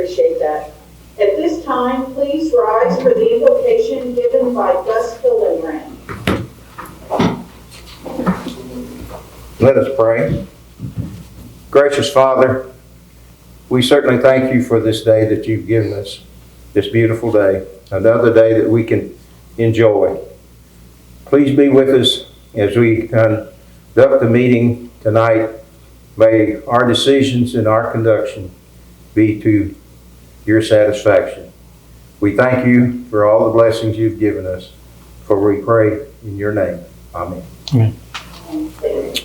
appreciate that. At this time, please rise for the invocation given by Gus Hillenbrand. Let us pray. Gracious Father, we certainly thank you for this day that you've given us, this beautiful day, another day that we can enjoy. Please be with us as we conduct the meeting tonight. May our decisions and our conduction be to your satisfaction. We thank you for all the blessings you've given us, for we pray in your name. Amen. Amen. Ms.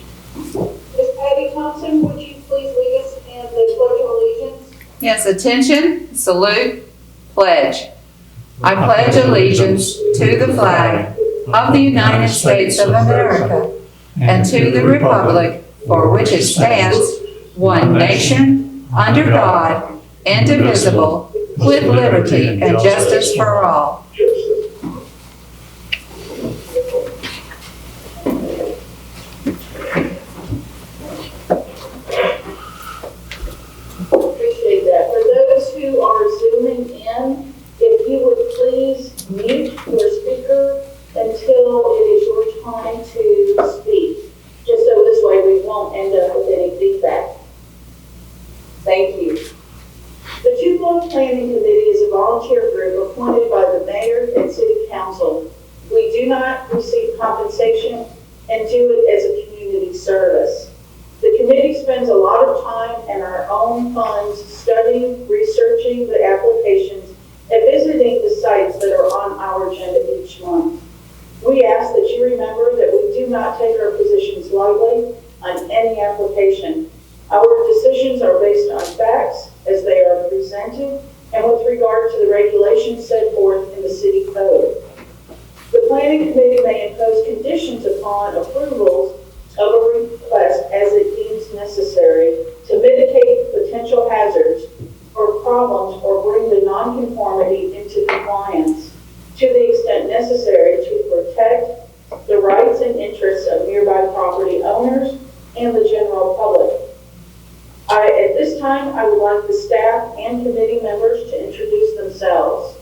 Patty Thompson, would you please lead us in the Pledge of Allegiance? Yes, attention, salute, pledge. I pledge allegiance to the flag of the United States of America and to the republic for which it stands, one nation, under God, indivisible, with liberty and justice for all. Appreciate that. For those who are zooming in, if you would please mute your speaker until it is your time to speak, just so this way we won't end up with any feedback. Thank you. The Tupelo Planning Committee is a volunteer group appointed by the mayor and city council. We do not receive compensation and do it as a community service. The committee spends a lot of time and our own funds studying, researching the applications, and visiting the sites that are on our agenda each month. We ask that you remember that we do not take our positions lightly on any application. Our decisions are based on facts as they are presented and with regard to the regulations set forth in the city code. The planning committee may impose conditions upon approvals of a request as it deems necessary to mitigate potential hazards or problems or bring the nonconformity into compliance to the extent necessary to protect the rights and interests of nearby property owners and the general public. At this time, I would like the staff and committee members to introduce themselves.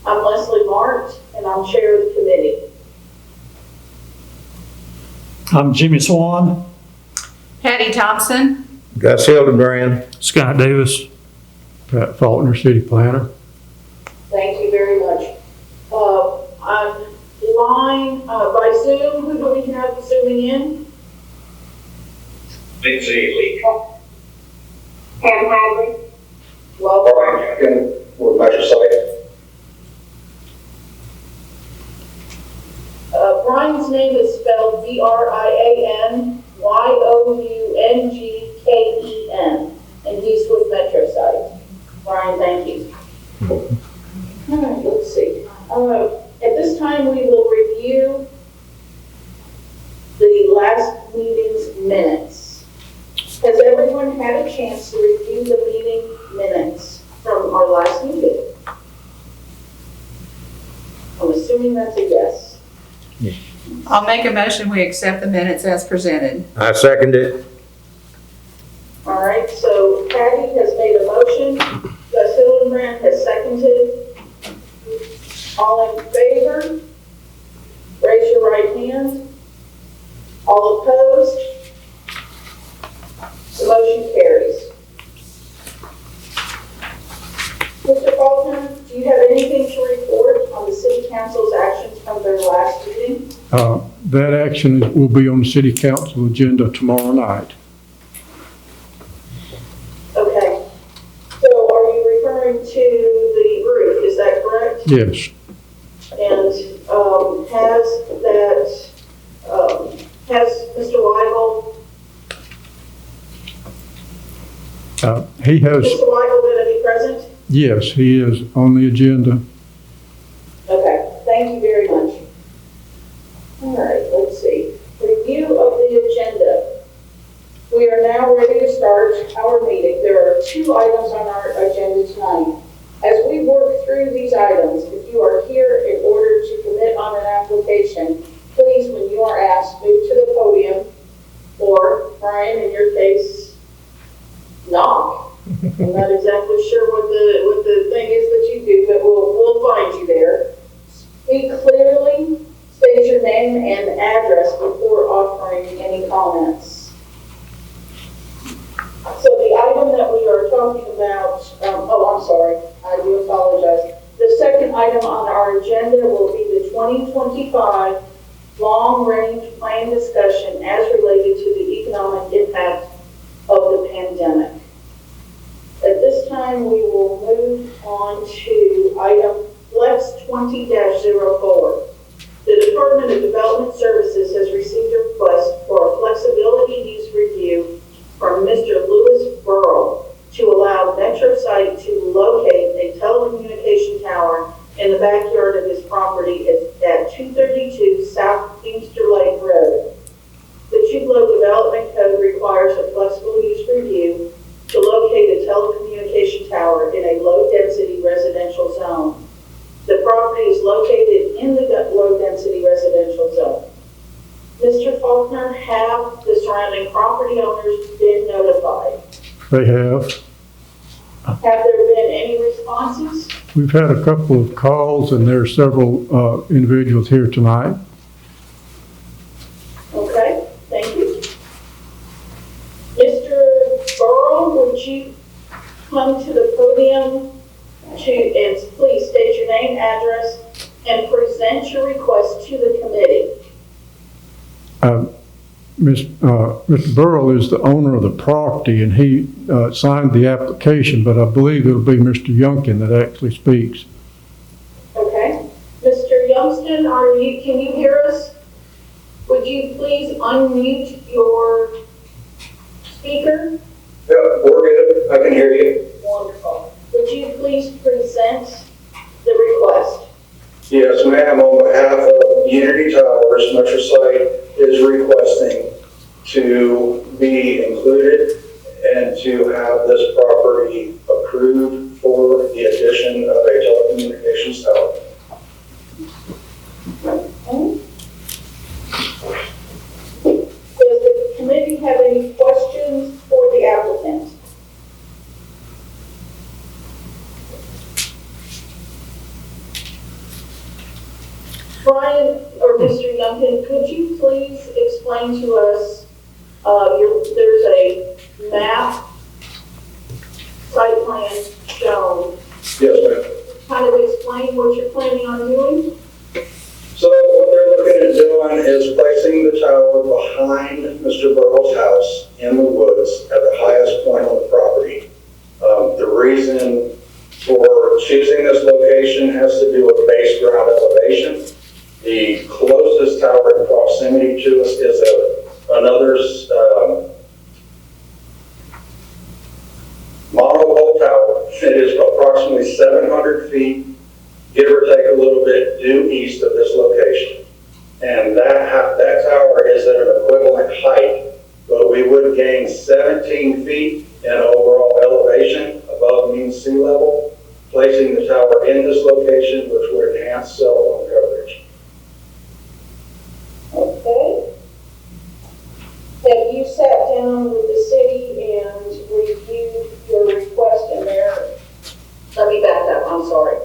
I'm Leslie Marks, and I'm chair of the committee. I'm Jimmy Swan. Patty Thompson. Gus Hildebrand. Scott Davis. Pat Faulkner, city planner. Thank you very much. Online by Zoom, who do we have zooming in? Vince Ely. Pam Hadley. Welcome. Brian with Measure Site. Brian's name is spelled Brianyoungken, and he's with Metro Site. Brian, thank you. All right, let's see. At this time, we will review the last meeting's minutes. Has everyone had a chance to review the meeting minutes from our last meeting? I'm assuming that's a yes. I'll make a motion, we accept the minutes as presented. I second it. All right, so Patty has made a motion, Gus Hillenbrand has seconded. All in favor? Raise your right hand. All opposed? The motion carries. Mr. Faulkner, do you have anything to report on the city council's actions from their last meeting? That action will be on the city council agenda tomorrow night. Okay. So are you referring to the roof, is that correct? Yes. And has Mr. Weigel, He has, Mr. Weigel going to be present? yes, he is on the agenda. Okay, thank you very much. All right, let's see. Review of the agenda. We are now ready to start our meeting. There are 2 items on our agenda tonight. As we work through these items, if you are here in order to commit on an application, please, when you are asked, move to the podium, or Brian, in your case, knock. I'm not exactly exactly sure what the thing is that you do, but we'll find you there. Speak clearly, state your name and address before offering any comments. So the item that we are talking about, I'm sorry, I do apologize. The second item on our agenda will be the 2025 long-range plan discussion as related to the economic impact of the pandemic. At this time, we will move on to item Flex 20-04. The Department of Development Services has received a request for a flexibility use review from Mr. Lewis Burrow to allow MetroSite to locate a telecommunication tower in the backyard of his property at 232 South Inkster Lake Road. The Tupelo Development Code requires a flexible use review to locate a telecommunication tower in a low-density residential zone. The property is located in the low-density residential zone. Mr. Faulkner, have the surrounding property owners been notified? They have. Have there been any responses? We've had a couple of calls, and there are several individuals here tonight. Okay, thank you. Mr. Burrow, would you come to the podium and please state your name, address, and present your request to the committee? Mr. Burrell is the owner of the property, and he signed the application, but I believe it'll be Mr. Youngkin that actually speaks. Okay. Mr. Youngston, can you hear us? Would you please unmute your speaker? Yeah, we're good. I can hear you. Wonderful. Would you please present the request? Yes, ma'am. On behalf of Unity Towers, MetroSite is requesting to be included and to have this property approved for the addition of a telecommunications tower. Okay. Does the committee have any questions for the applicant? Brian or Mr. Youngkin, could you please explain to us, there's a map, site plan shown. Yes, ma'am. Kind of explain what you're planning on doing? So what they're looking at doing is placing the tower behind Mr. Burrow's house in the woods at the highest point on the property. The reason for choosing this location has to do with base ground elevation. The closest tower in proximity to us is another monopole tower. It is approximately 700 feet, give or take a little bit, due east of this location. And that tower is at an equivalent height, but we would gain 17 feet in overall elevation above mean sea level, placing the tower in this location, which would enhance cell phone coverage. Okay. Have you sat down with the city and reviewed your request in there? Let me back up, I'm sorry.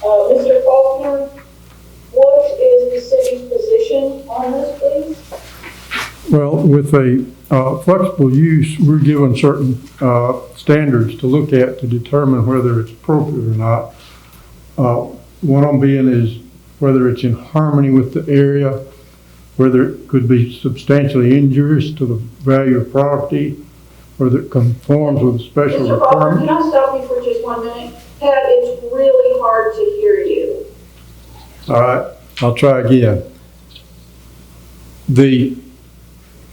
Mr. Faulkner, what is the city's position on this, please? Well, with a flexible use, we're given certain standards to look at to determine whether it's appropriate or not. One of them being is whether it's in harmony with the area, whether it could be substantially injurious to the value of property, whether it conforms with special Mr. Faulkner, requirements. can I stop you for just 1 minute? Pat, it's really hard to hear you. All right, I'll try again. The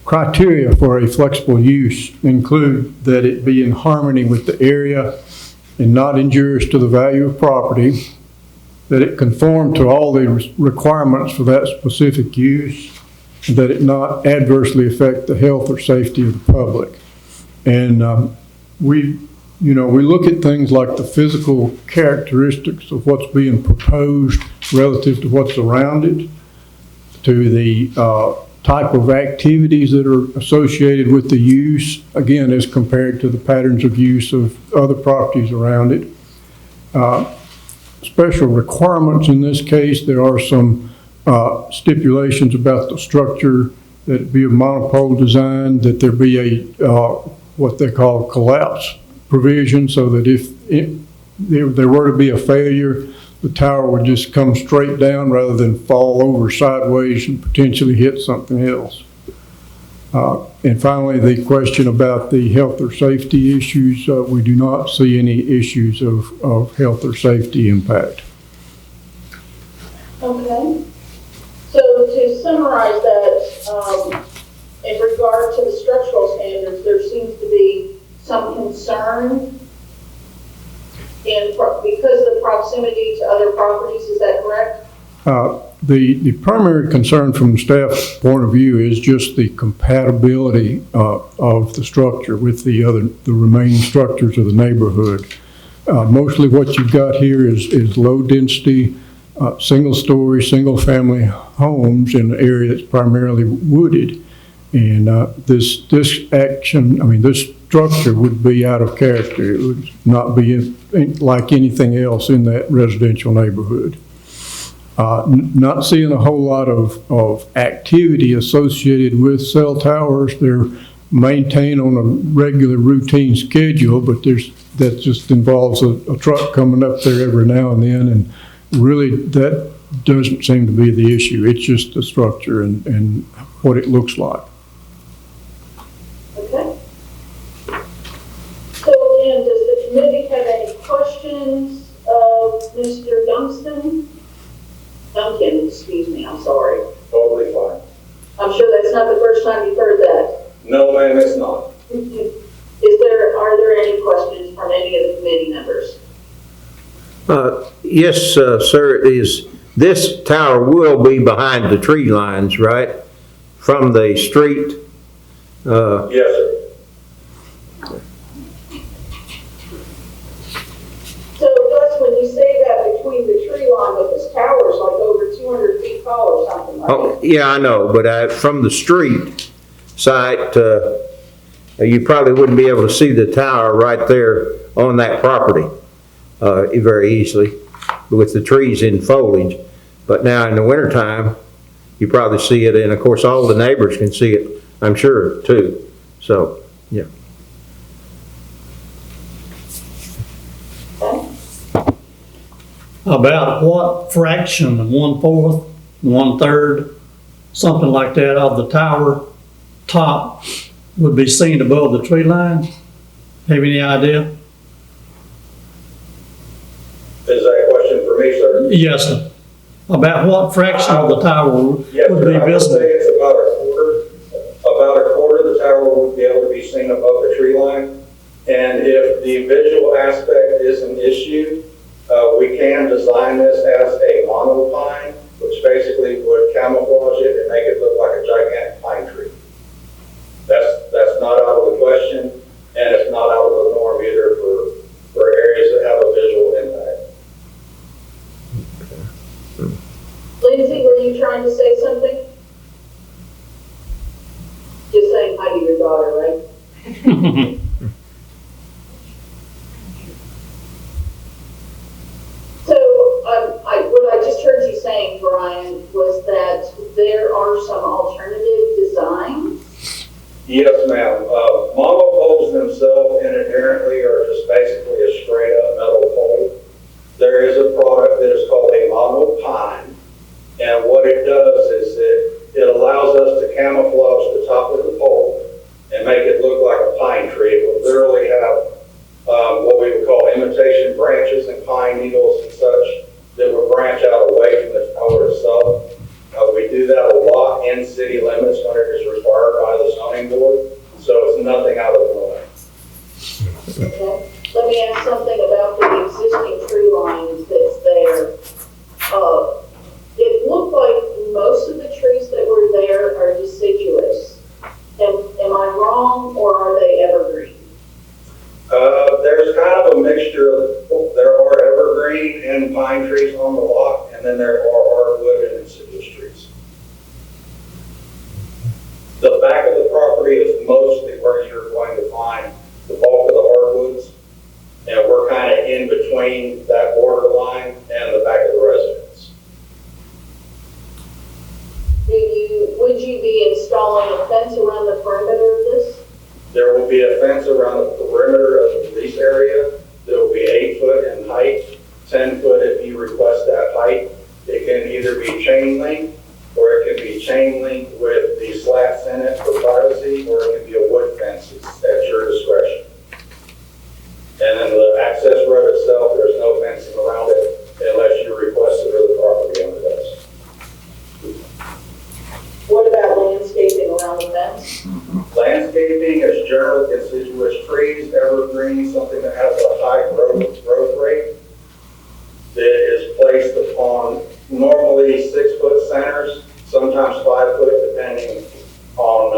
criteria for a flexible use include that it be in harmony with the area and not injurious to the value of property, that it conform to all the requirements for that specific use, and that it not adversely affect the health or safety of the public. And we look at things like the physical characteristics of what's being proposed relative to what's around it, to the type of activities that are associated with the use, again, as compared to the patterns of use of other properties around it. Special requirements in this case, there are some stipulations about the structure, that it be a monopole design, that there be a what they call collapse provision, so that if there were to be a failure, the tower would just come straight down rather than fall over sideways and potentially hit something else. And finally, the question about the health or safety issues, we do not see any issues of health or safety impact. Okay. So to summarize that, in regard to the structural standards, there seems to be some concern because of the proximity to other properties, is that correct? The primary concern from the staff's point of view is just the compatibility of the structure with the remaining structures of the neighborhood. Mostly what you've got here is low density, single story, single family homes in an area that's primarily wooded. And this structure would be out of character. It would not be like anything else in that residential neighborhood. Not seeing a whole lot of activity associated with cell towers. They're maintained on a regular routine schedule, but that just involves a truck coming up there every now and then, and really that doesn't seem to be the issue. It's just the structure and what it looks like. Okay. So again, does the committee have any questions of Mr. Duncan, excuse me, I'm sorry. Totally fine. I'm sure that's not the first time you've heard that. No, ma'am, it's not. Are there any questions from any of the committee members? Yes, sir, it is. This tower will be behind the tree lines, right? From the street? Yes, sir. So Gus, when you say that between the tree line, but this tower is like over 200 feet tall or something like that. Oh, yeah, I know, but from the street side, you probably wouldn't be able to see the tower right there on that property very easily with the trees in foliage. But now in the wintertime, you probably see it, and of course all the neighbors can see it, I'm sure, too. So, yeah. About what fraction, 1/4, 1/3, something like that, of the tower top would be seen above the tree line? Have any idea? Is that a question for me, sir? Yes, sir. About what fraction of the tower Yes, would sir. be I would say visible? it's about a quarter. About a quarter of the tower would be able to be seen above the tree line. And if the visual aspect is an issue, we can design this as a monopine, which basically would camouflage it and make it look like a gigantic pine tree. That's not out of the question, and it's not out of the norm either for areas that have a visual impact. Lindsay, were you trying to say something? Just saying hi to your daughter, right? So, what I just heard you saying, Brian, was that there are some alternative designs. Yes, ma'am. Monopoles themselves inherently are just basically a straight up metal pole. There is a product that is called a monopine, and what it does is it allows us to camouflage the top of the pole and make it look like a pine tree. It will literally have what we would call imitation branches and pine needles and such that would branch out away from the tower itself. We do that a lot in city limits when it is required by the zoning board, so it's nothing out of the norm. Okay. Let me ask something about the existing tree line that's there. It looked like most of the trees that were there are deciduous. Am I wrong, or are they evergreen? There's kind of a mixture. There are evergreen and pine trees on the lot, and then there are hardwood and deciduous trees. between that border line and the back of the residence. Would you be installing a fence around the perimeter of this? There will be a fence around the perimeter of this area. There will be 8 foot in height, 10 foot if you request that height. It can either be chain link, or it can be chain link with the slats in it for privacy, or it can be a wood fence. It's at your discretion. And then the access road itself, there's no fencing around it unless you request it or the property owner does. What about landscaping around the fence? Landscaping is generally deciduous trees, evergreen, something that has a high growth rate that is placed upon normally 6 foot centers, sometimes 5 foot, depending on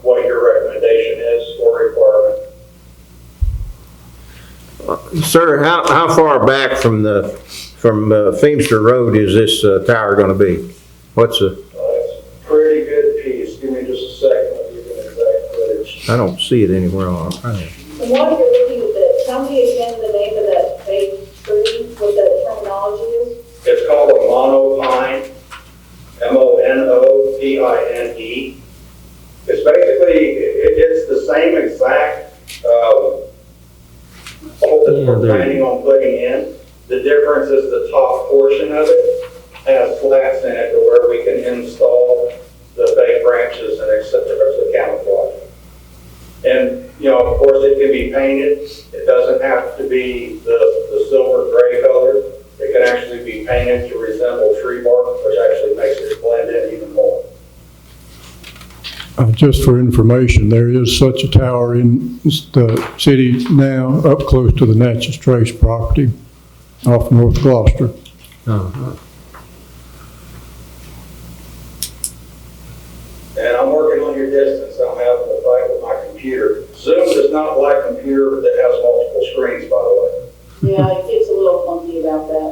what your recommendation is or requirement. Sir, how far back from Feimster Road is this tower gonna be? What's the, It's a pretty good piece. Give me just a second. I'll give you an exact footage. I don't see it anywhere on our plan. And while you're looking at that, tell me again the name of that fake tree, what that terminology is? It's called a monopine, monopine. It's basically, it's the same exact pole that we're planning on putting in. The difference is the top portion of it has slats in it to where we can install the fake branches and et cetera to camouflage. And, you know, of course, it can be painted. It doesn't have to be the silver gray color. It can actually be painted to resemble tree bark, which actually makes it blend in even more. Just for information, there is such a tower in the city now, up close to the Natchez Trace property off North Gloucester. And I'm working on your distance. I'm having to fight with my computer. Zoom does not like a computer that has multiple screens, by the way. Yeah, it gets a little funky about that.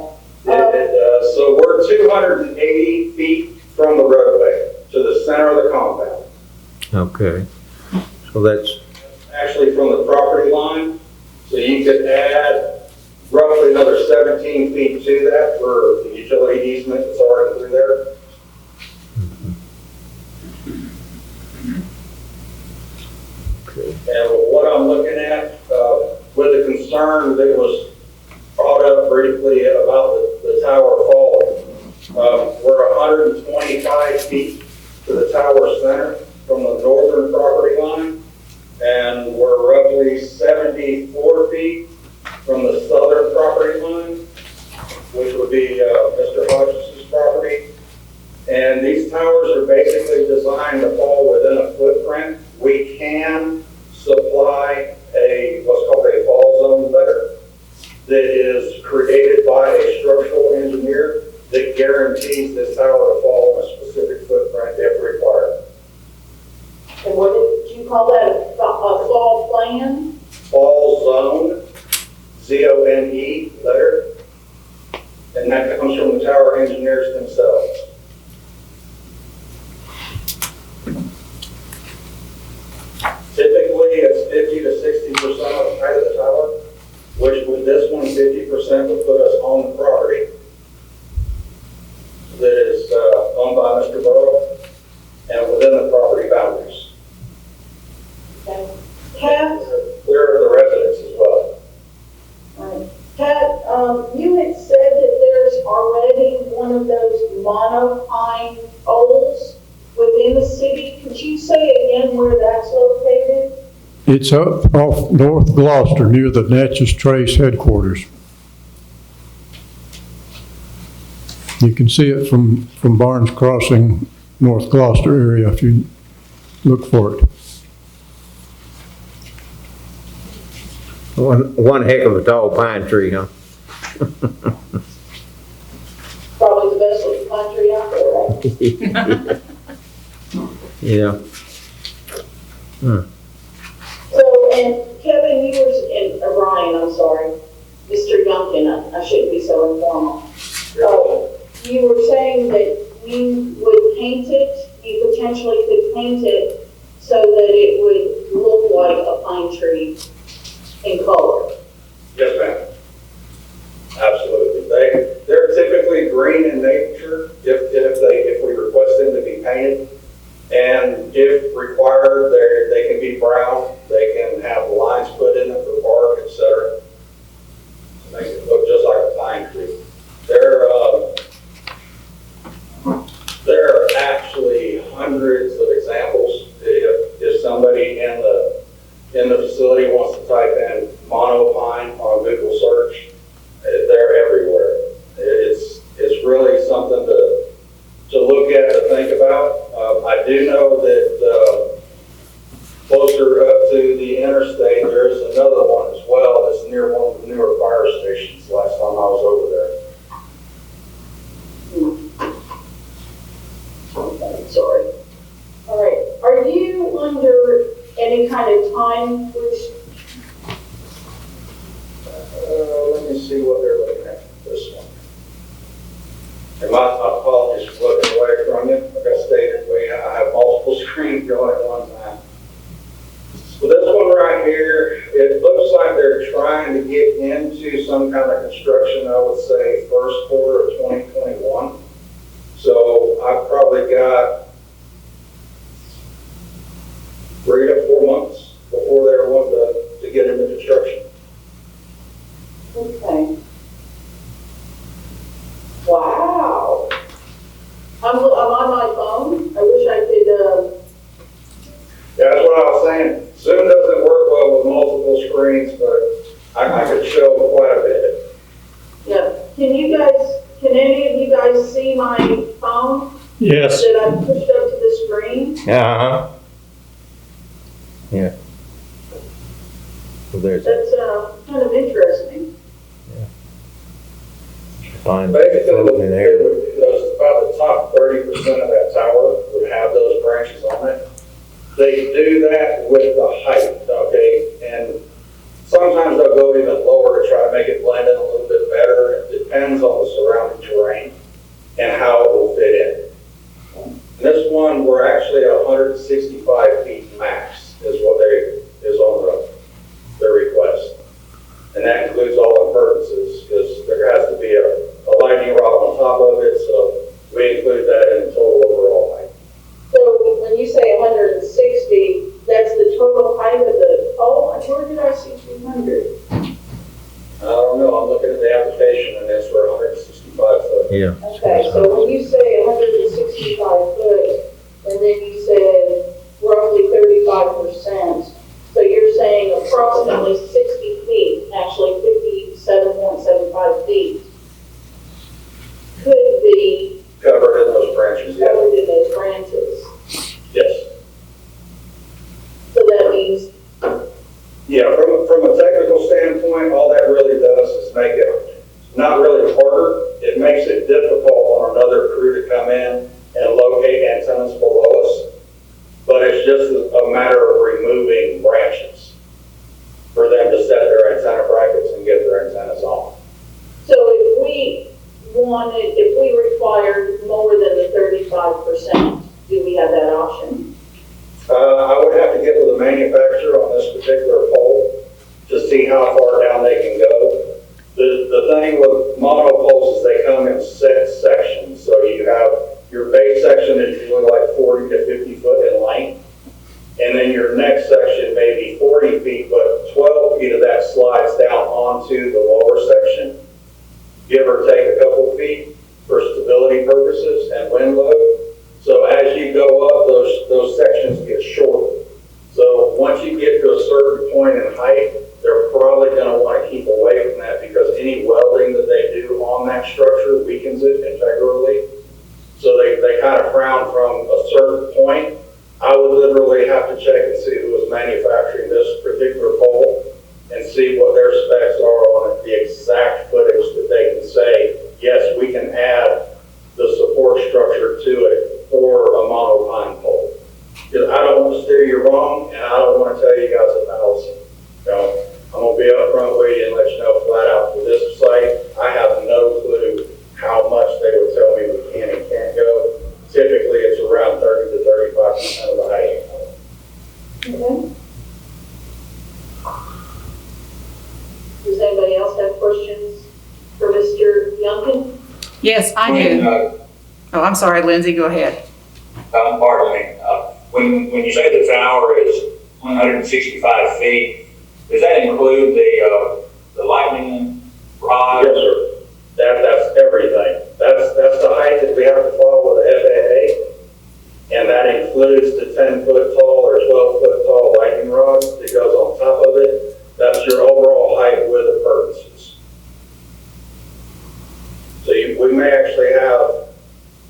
So we're 280 feet from the roadway to the center of the compound. Okay. So that's, Actually from the property line. So you could add roughly another 17 feet to that for the utility easement that's already through there. And what I'm looking at, with the concern that was brought up briefly about the tower fall, we're 125 feet to the tower center from the northern property line, and we're roughly 74 feet from the southern property line, which would be Mr. Hodges' property. And these towers are basically designed to fall within a footprint. We can supply what's called a fall zone letter that is created by a structural engineer that guarantees this tower to fall in a specific footprint if required. And what did you call that, a fall plan? Fall zone, Z-O-N-E letter, and that comes from the tower engineers themselves. Typically, it's 50 to 60% of the height of the tower, which with this one, 50% would put us on the property that is owned by Mr. Burrow and within the property boundaries. Okay. Pat, Where are the residents as well? right. Pat, you had said that there's already one of those monopine poles within the city. Could you say again where that's located? It's up off North Gloucester near the Natchez Trace headquarters. You can see it from Barnes Crossing, North Gloucester area if you look for it. one heck of a tall pine tree, huh? Probably the best looking pine tree out there, right? Yeah. So, and Kevin, and Brian, I'm sorry, Mr. Youngkin, I shouldn't be so informal. You were saying that you would paint it, you potentially could paint it so that it would look like a pine tree in color. Yes, ma'am. pine, which, Let me see what they're looking at, this one. And my apologies for looking away from you. Like I stated, I have multiple screens going at one time. So this one right here, it looks like they're trying to get into some kind of construction, I would say, first quarter of 2021. So I've probably got 3 to 4 months before they're wanting to get into construction. okay. Wow. I'm on my phone. I wish I could, Yeah, that's what I was saying. Zoom doesn't work well with multiple screens, but I could show quite a bit. yeah. Can any of you guys see my phone Yes, that I pushed up to the screen? Uh-huh. Yeah. So there's That's, kind of interesting. fine Basically, floating in there. about the top 30% of that tower would have those branches on it. They do that with the height, okay? And sometimes they'll go even lower to try to make it blend in a little bit better. It depends on the surrounding terrain and how it will fit in. This one, we're actually at 165 feet max is what is on their request. And that includes all imperviences, because there has to be a lightning rod on top of it, so we include that in the total overall height. So when you say 160, that's the total height of the pole? Where did I see 200? I don't know, I'm looking at the application and it's for 165 foot. Yeah. Okay, so when you say 165 foot, and then you said roughly 35%, so you're saying approximately 60 feet, actually 57.75 feet, could be Covered in those branches, yeah. covered in those branches. Yes. So that means, Yeah, from a technical standpoint, all that really does is make it not really harder. It makes it difficult on another crew to come in and locate antennas below us. But it's just a matter of removing branches for them to set their antenna brackets and get their antennas on. so if we required more than the 35%, do we have that option? I would have to get with the manufacturer on this particular pole to see how far down they can go. The thing with monopoles is they come in set sections. So you have your base section is usually like 40 to 50 foot in length. And then your next section may be 40 feet, but 12 feet of that slides down onto the lower section, give or take a couple feet for stability purposes and wind load. So as you go up, those sections get shorter. So once you get to a certain point in height, they're probably going to want to keep away from that because any welding that they do on that structure weakens it integrally. So they kind of frown from a certain point. I would literally have to check and see who was manufacturing this particular pole and see what their specs are on it, the exact footage that they can say, yes, we can add the support structure to it for a monopine pole. Because I don't want to steer you wrong, and I don't want to tell you guys a fallacy. You know, I'm going to be upfront with you and let you know flat out for this site, I have no clue how much they would tell me we can and can't go. Typically, it's around 30 to 35% of the height. Okay. Does anybody else have questions for Mr. Youngkin? Yes, I do. Oh, I'm sorry, Lindsay, go ahead. Pardon me. When you say the tower is 165 feet, does that include the lightning rod? Yes, sir. That's everything. That's the height that we have to follow with the FAA. And that includes the 10-foot tall or 12-foot tall lightning rod that goes on top of it. That's your overall height with appurtenances. So we may actually have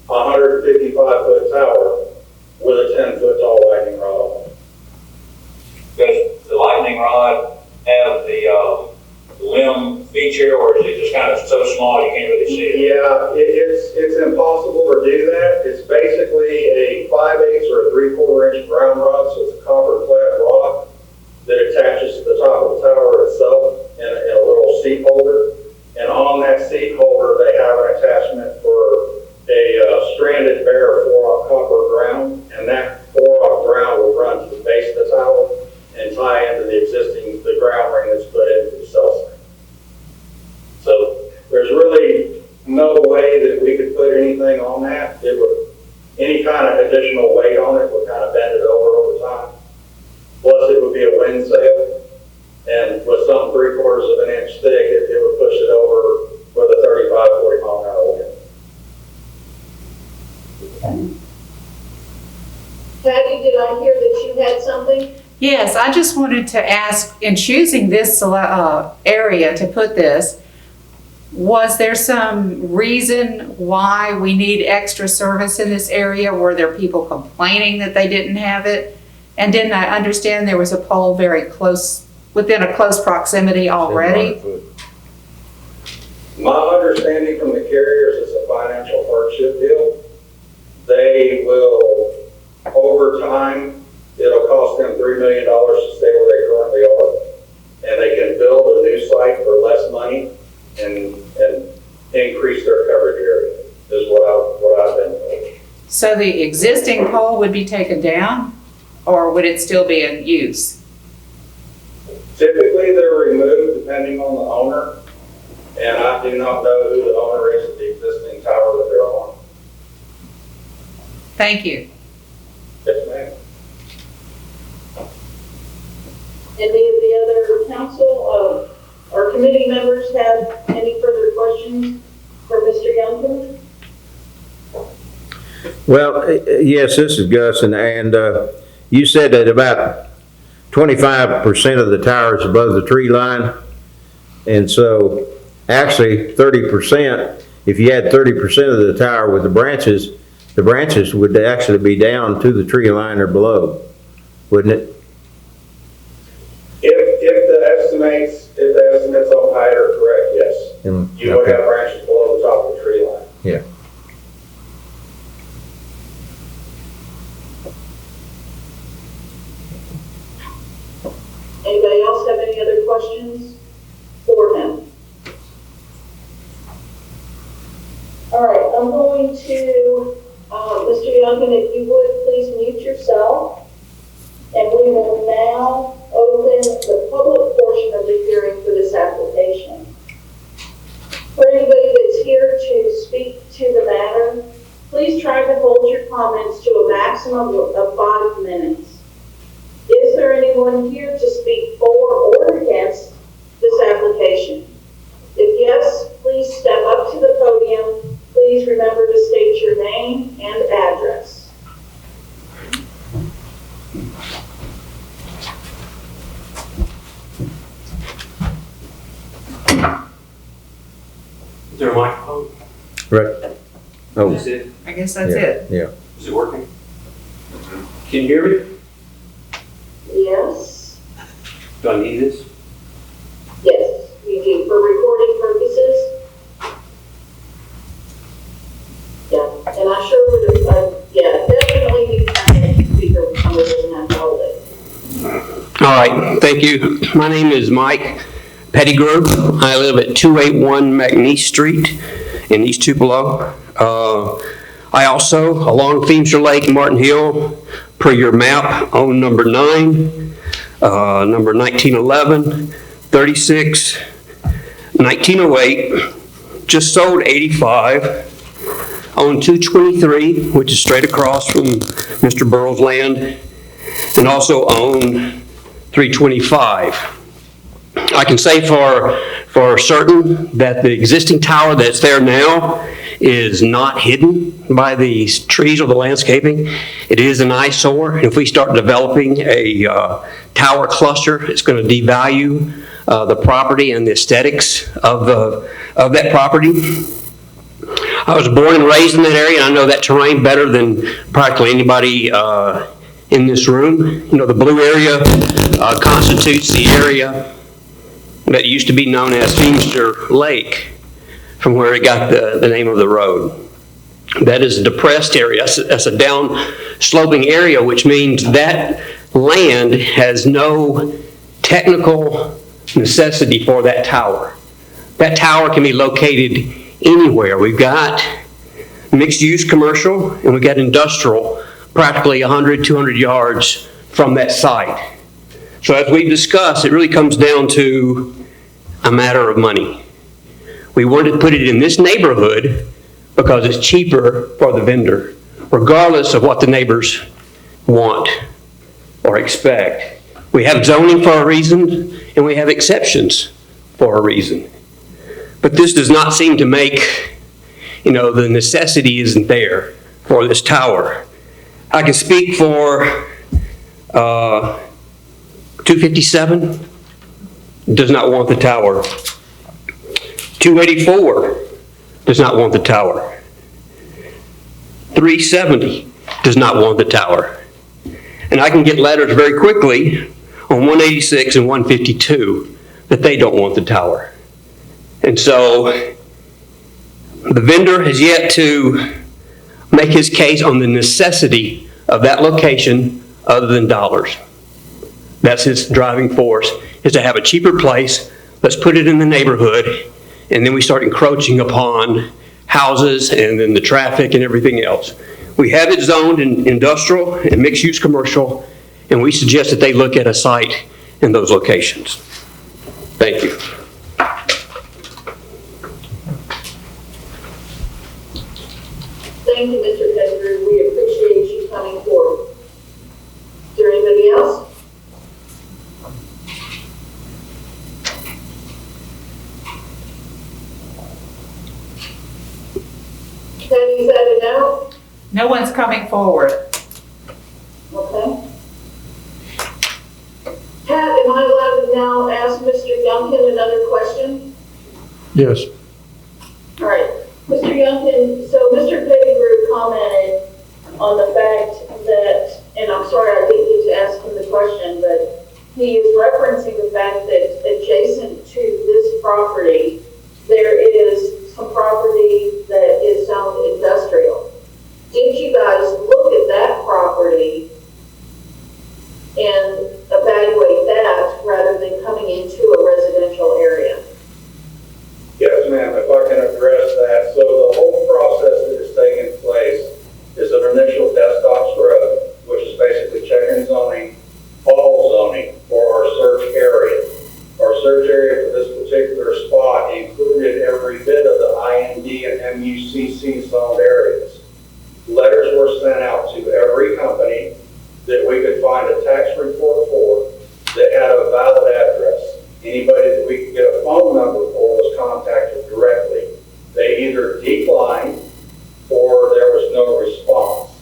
a 155-foot tower with a 10-foot tall lightning rod on it. Does the lightning rod have the limb feature, or is it just kind of so small you can't really see it? Yeah, it's impossible to do that. It's basically a 5/8 or a 3/4 inch ground rod, so it's a copper clad rod. that attaches to the top of the tower itself in a little seat holder. And on that seat holder, they have an attachment for a stranded bare 4-aught copper ground, and that 4-aught ground will run to the base of the tower and tie into the ground ring that's put into the cell site. So there's really no way that we could put anything on that. Any kind of additional weight on it would kind of bend it over time. Plus it would be a wind sail, and with something 3/4 of an inch thick, it would push it over with a 35, 40 mile an hour wind. Patty, did I hear that you had something? Yes, I just wanted to ask, in choosing this area to put this, was there some reason why we need extra service in this area? Were there people complaining that they didn't have it? And didn't I understand there was a pole very close, within a close proximity already? My understanding from the carriers is a financial hardship deal. They will, over time, it'll cost them $3 million to stay where they currently are. And they can build a new site for less money and increase their coverage area, is what I've been told. So the existing pole would be taken down, or would it still be in use? Typically, they're removed depending on the owner, and I do not know who the owner is of the existing tower that they're on. Thank you. Yes, ma'am. Any of the other council or committee members have any further questions for Mr. Youngkin? Well, yes, this is Gus, and you said that about 25% of the tower is above the tree line, and so actually 30%, if you had 30% of the tower with the branches would actually be down to the tree line or below, wouldn't it? If the estimates on height are correct, yes. You would Okay. have branches below the top of the tree line. Yeah. Anybody else have any other questions for him? All right, I'm going to, Mr. Youngkin, if you would please mute yourself. And we will now open the public portion of the hearing for this application. For anybody that's here to speak to the matter, please try to hold your comments to a maximum of 5 minutes. Is there anyone here to speak for or against this application? If yes, please step up to the podium. Please remember to state your name and address. Is there a microphone? Right. Oh, Is it? I guess that's yeah, it. yeah. Is it working? Can you hear me? Yes? Do I need this? Yes, you do. For recording purposes? Yeah, and I sure would have, definitely need to have a speaker when somebody doesn't have to hold it. All right, thank you. My name is Mike Pettigrew. I live at 281 McNeese Street in East Tupelo. I also, along Feimster Lake, Martin Hill, per your map, own number 9, number 1911, 36, 1908, just sold 85, own 223, which is straight across from Mr. Burrell's land, and also own 325. I can say for certain that the existing tower that's there now is not hidden by these trees or the landscaping. It is an eyesore. If we start developing a tower cluster, it's going to devalue the property and the aesthetics of that property. I was born and raised in that area, and I know that terrain better than practically anybody in this room. You know, the blue area constitutes the area that used to be known as Feimster Lake, from where it got the name of the road. That is a depressed area. That's a down sloping area, which means that land has no technical necessity for that tower. That tower can be located anywhere. We've got mixed-use commercial and we've got industrial practically 100, 200 yards from that site. So as we've discussed, it really comes down to a matter of money. We wanted to put it in this neighborhood because it's cheaper for the vendor, regardless of what the neighbors want or expect. We have zoning for a reason, and we have exceptions for a reason. But this does not seem to make, the necessity isn't there for this tower. I can speak for 257, does not want the tower. 284 does not want the tower. 370 does not want the tower. And I can get letters very quickly on 186 and 152 that they don't want the tower. And so the vendor has yet to make his case on the necessity of that location other than dollars. That's his driving force, is to have a cheaper place. Let's put it in the neighborhood, and then we start encroaching upon houses and then the traffic and everything else. We have it zoned in industrial and mixed-use commercial, and we suggest that they look at a site in those locations. Thank you. Thank you, Mr. Pettigrew. We appreciate you coming forward. Is there anybody else? Patty, is that a no? No one's coming forward. Okay. Pat, am I allowed to now ask Mr. Youngkin another question? Yes. All right. Mr. Youngkin, so Mr. Pettigrew commented on the fact that, and I'm sorry I didn't get to ask him the question, but he is referencing the fact that adjacent to this property, there is some property that is zoned industrial. Did you guys look at that property and evaluate that rather than coming into a residential area? Yes, ma'am, if I can address that. So the whole process that is taking place is an initial desktop scrub, which is basically checking zoning, all zoning for our search area. Our search area for this particular spot included every bit of the IND and MUCC zoned areas. Letters were sent out to every company that we could find a tax report for that had a valid address. Anybody that we could get a phone number for was contacted directly. They either declined or there was no response.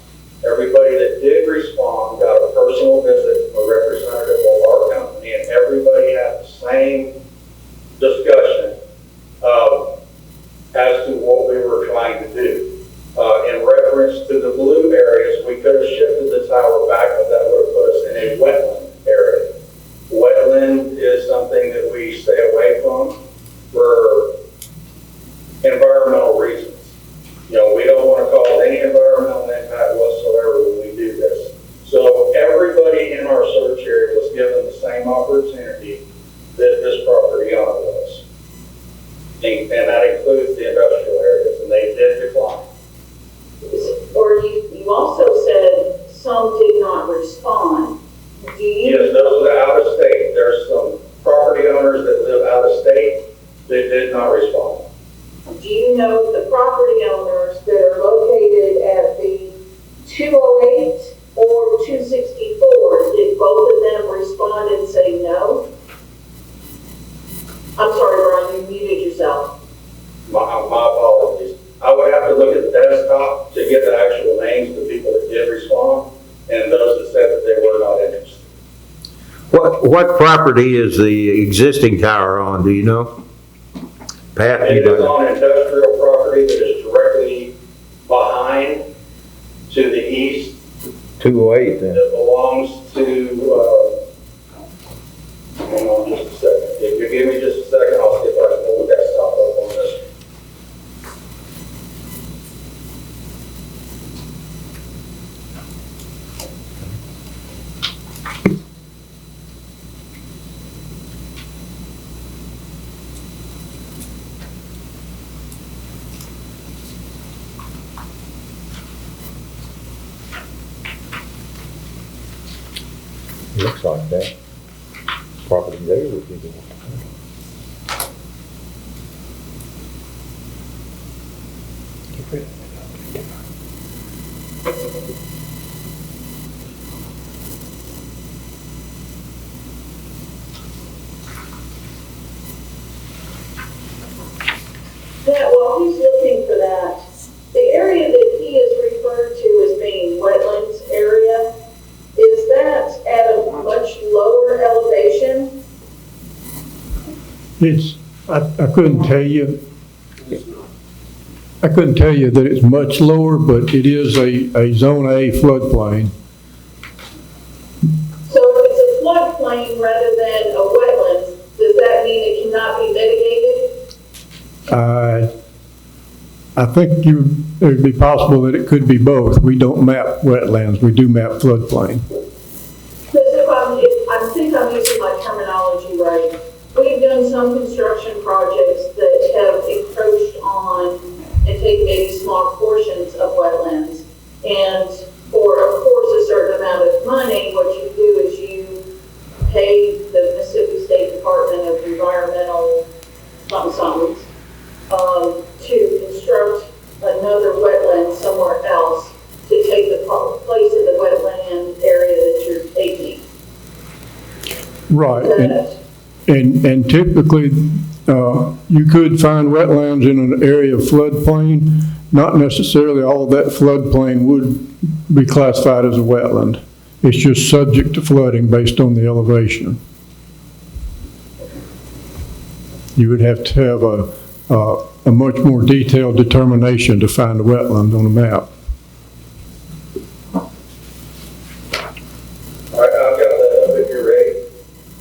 Everybody that did respond got a personal visit from a representative of our company, and everybody had the same discussion as to what we were trying to do. In reference to the blue areas, we could have shifted the tower back, but that would have put us in a wetland area. Wetland is something that we stay away from for environmental reasons. We don't want to cause any environmental impact whatsoever when we do this. So everybody in our search area was given the same opportunity that this property owner was. And that includes the industrial areas, and they did decline. Or you also said some did not respond. Do you? Yes, those are out of state. There's some property owners that live out of state that did not respond. Do you know the property owners that are located at the 208 or 264? Did both of them respond and say no? I'm sorry, Brian, you muted yourself. My apologies. I would have to look at the desktop to get the actual names of the people that did respond and those that said that they were not interested. What property is the existing tower on, do you know? Pat? It is on industrial property that is directly behind to the east. 208 then. It belongs to, hang on just a second. If you give me just a second, I'll see if I can pull the desktop up on this. Looks like that. Property there would be the one. Yeah, while he's looking for that, the area that he is referred to as being wetlands area, is that at a much lower elevation? I couldn't tell you. I couldn't tell you that it's much lower, but it is a Zone A floodplain. So if it's a floodplain rather than a wetlands, does that mean it cannot be mitigated? I think it would be possible that it could be both. We don't map wetlands, we do map floodplain. Because I think I'm using my terminology right. We've done some construction projects that have encroached on and taken maybe small portions of wetlands. And for, of course, a certain amount of money, what you do is you pay the Mississippi State Department of Environmental something, to construct another wetland somewhere else to take the place of the wetland area that you're taking. Right. And typically, you could find wetlands in an area of floodplain. Not necessarily all of that floodplain would be classified as a wetland. It's just subject to flooding based on the elevation. You would have to have a much more detailed determination to find a wetland on a map. All right, I've got that up if you're ready.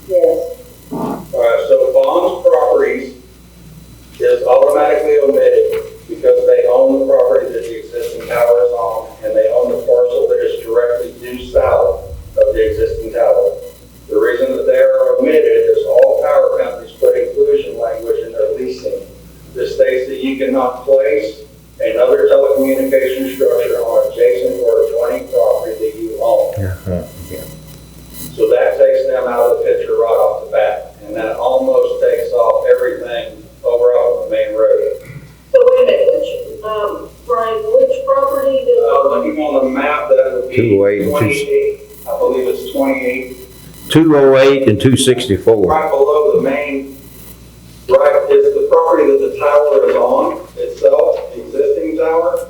Yes. All right, so Bond's Properties is automatically omitted because they own the property that the existing tower is on, and they own the parcel that is directly due south of the existing tower. The reason that they are omitted is all power companies put inclusion language in their leasing that states that you cannot place another telecommunication structure on adjacent or adjoining property that you own. So that takes them out of the picture right off the bat, and that almost takes off everything over off the main road. So wait a minute, Brian, which property did? Looking on the map, that would be 208 and 28, I believe it's 28. 208 and 264. Right below the main, right, is the property that the tower is on itself, the existing tower.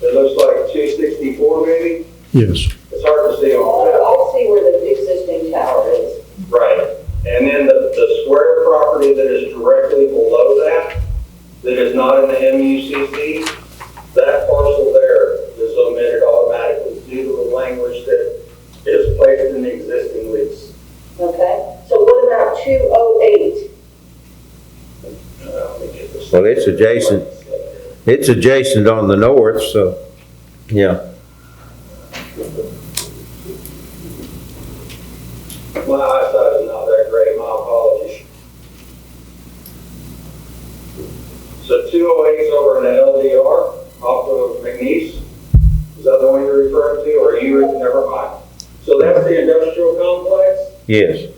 It looks like 264 maybe. Yes. It's hard to see on the map. I see where the existing tower is. Right. And then the square property that is directly below that is not in the MUCC, that parcel there is omitted automatically due to the language that is placed in the existing lease. Okay, so what about 208? Well, it's adjacent. It's adjacent on the north, so, yeah. My eyesight is not that great, my apologies. So 208 is over in the LDR off of McNeese. Is that the one you're referring to, or are you, never mind. So that's the industrial complex. Yes.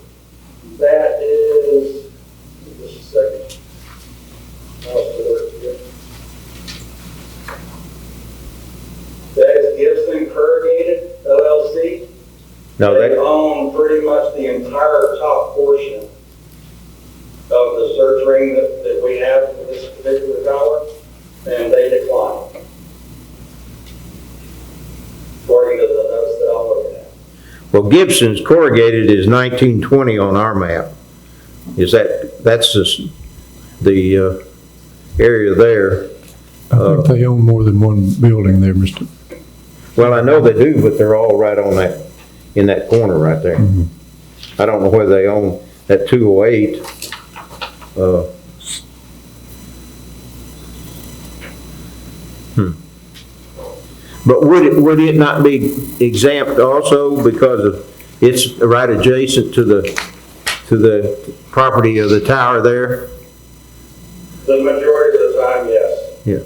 That is, just a second. That is Gibson Corrugated LLC. No, They that, own pretty much the entire top portion of the search ring that we have for this particular tower, and they decline. According to the notes that I'm looking at. well, Gibson's corrugated is 1920 on our map. That's the area there. I think they own more than one building there, Mr. Well, I know they do, but they're all right on in that corner right there. I don't know whether they own that 208. But would it not be exempt also because it's right adjacent to the property of the tower there? The majority of the time, yes. Yeah.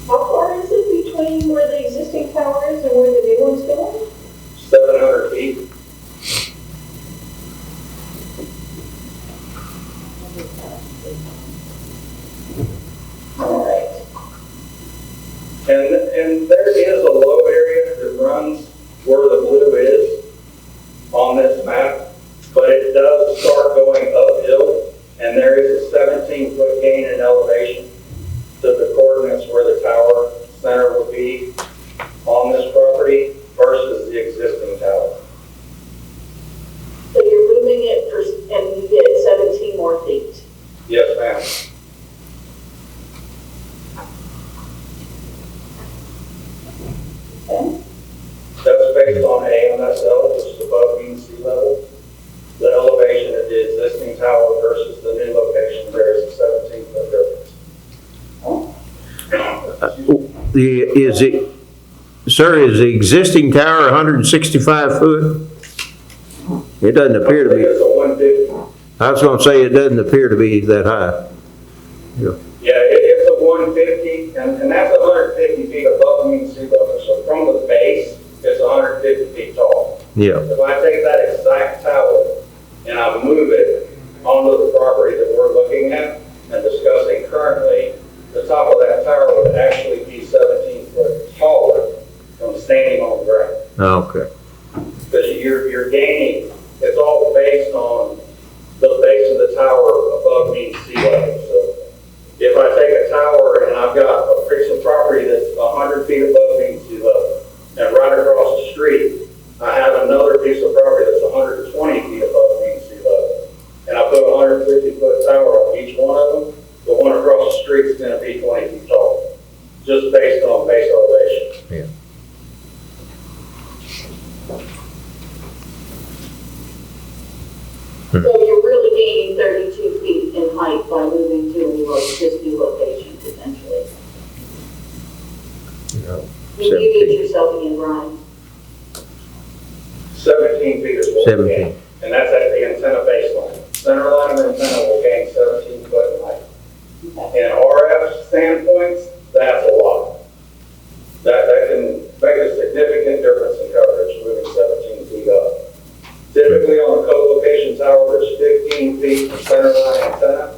How All right. And there is a low area that runs where the blue is on this map, but it does start going uphill, and there is a 17-foot gain in elevation to the coordinates where the tower center would be on this property versus the existing tower. So you're moving it and you get 17 more feet. Yes, ma'am. Okay? That's based on AMSL, which is above mean sea level. The elevation of the existing tower versus the new location, there is a 17-foot difference. Sir, is the existing tower 165 foot? It doesn't appear to be. It's a 150. I was gonna say, it doesn't appear to be that high. Yeah. Yeah, it's a 150, and that's 150 feet above mean sea level. So from the base, it's 150 feet tall. Yeah. If I take that exact tower and I move it onto the property that we're looking at and discussing currently, the top of that tower would actually be 17 foot taller from standing on the ground. Okay. Because you're gaining, it's all based on the base of the tower above mean sea level. So if I take a tower and I've got a piece of property that's 100 feet above mean sea level, and right across the street, I have another piece of property that's 120 feet above mean sea level, and I put a 150-foot tower on each one of them, the one across the street is going to be 20 feet tall, just based on base elevation. Yeah. So you're really gaining 32 feet in height by moving to this new location potentially. You get yourself again, Brian. 17 feet is what we 17. gain, and that's at the antenna baseline. Center line of antenna will gain 17 foot in height. In RF standpoints, that's a lot. That can make a significant difference in coverage, moving 17 feet up. Typically on a co-location tower, there's 15 feet from center line antenna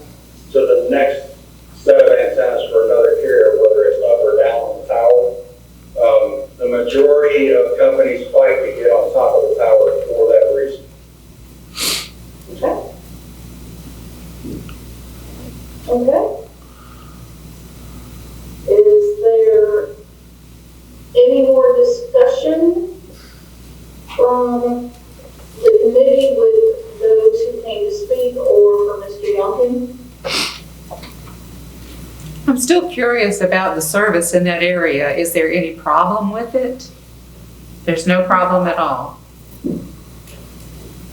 to the next set of antennas for another carrier, whether it's up or down on the tower. The majority of companies fight to get on top of the tower for that reason. Okay. Okay. Is there any more discussion from the committee with those who came to speak or for Mr. Youngkin? I'm still curious about the service in that area. Is there any problem with it? There's no problem at all.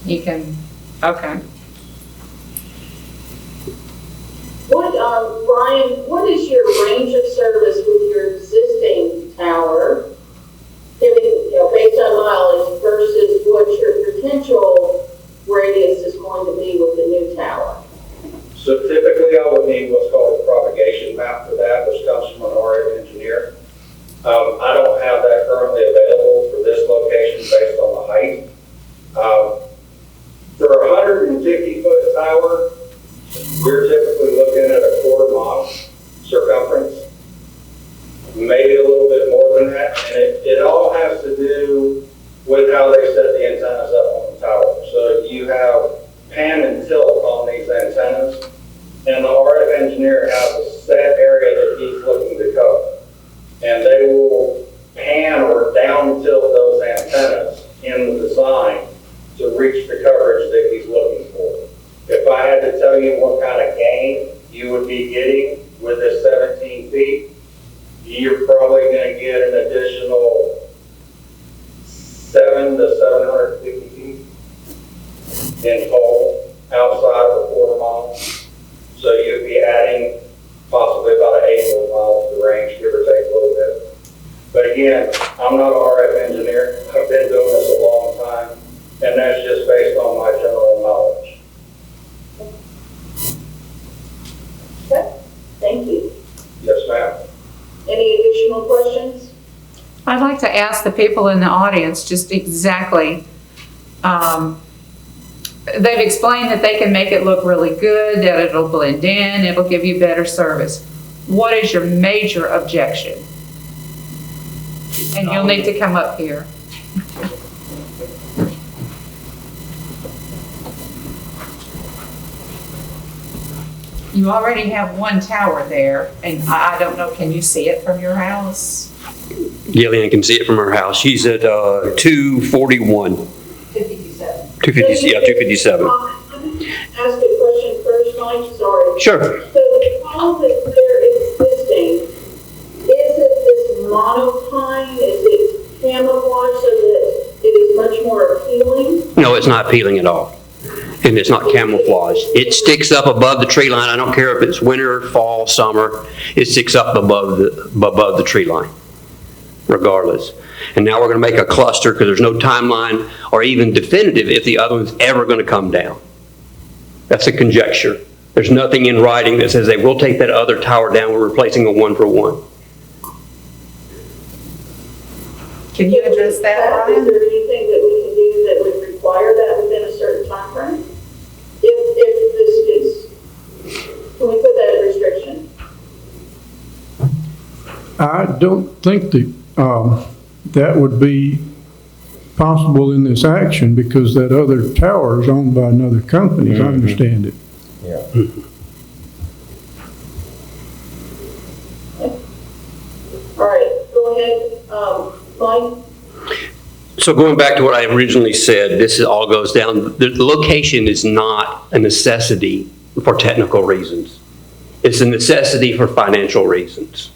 You can, okay. Ryan, what is your range of service with your existing tower, based on mileage versus what your potential radius is going to be with the new tower? So typically I would need what's called a propagation map for that, which comes from an RF engineer. I don't have that currently available for this location based on the height. For a 150-foot tower, we're typically looking at a quarter-mile circumference, maybe a little bit more than that, and it all has to do with how they set the antennas up on the tower. So you have pan and tilt on these antennas, and the RF engineer has a set area that he's looking to cover. And they will pan or down tilt those antennas in the design to reach the coverage that he's looking for. If I had to tell you what kind of gain you would be getting with this 17 feet, you're probably going to get an additional 700 to 750 feet in total outside of the quarter mile. So you'd be adding possibly about an 8 miles to range, give or take a little bit. But again, I'm not an RF engineer. I've been doing this a long time, and that's just based on my general knowledge. Okay, thank you. Yes, ma'am. Any additional questions? I'd like to ask the people in the audience just exactly they've explained that they can make it look really good, that it'll blend in, it'll give you better service. What is your major objection? And you'll need to come up here. You already have one tower there, and I don't know, can you see it from your house? Gillian can see it from her house. She's at 241. 257. 257. Let me ask a question first, Mike, sorry. Sure. So the tile that's there existing, is it this monopine, is it camouflage so that it is much more appealing? No, it's not peeling at all. And it's not camouflaged. It sticks up above the tree line. I don't care if it's winter, fall, summer. It sticks up above the tree line, regardless. And now we're going to make a cluster because there's no timeline or even definitive if the other one's ever going to come down. That's a conjecture. There's nothing in writing that says they will take that other tower down. We're replacing a 1-for-1. Can you address that, Is Brian? there anything that we can do that would require that within a certain time frame? If this is, can we put that as restriction? I don't think that, that would be possible in this action because that other tower is owned by another company, as I understand it. All right, go ahead, Mike. So going back to what I originally said, this all goes down, the location is not a necessity for technical reasons. It's a necessity for financial reasons.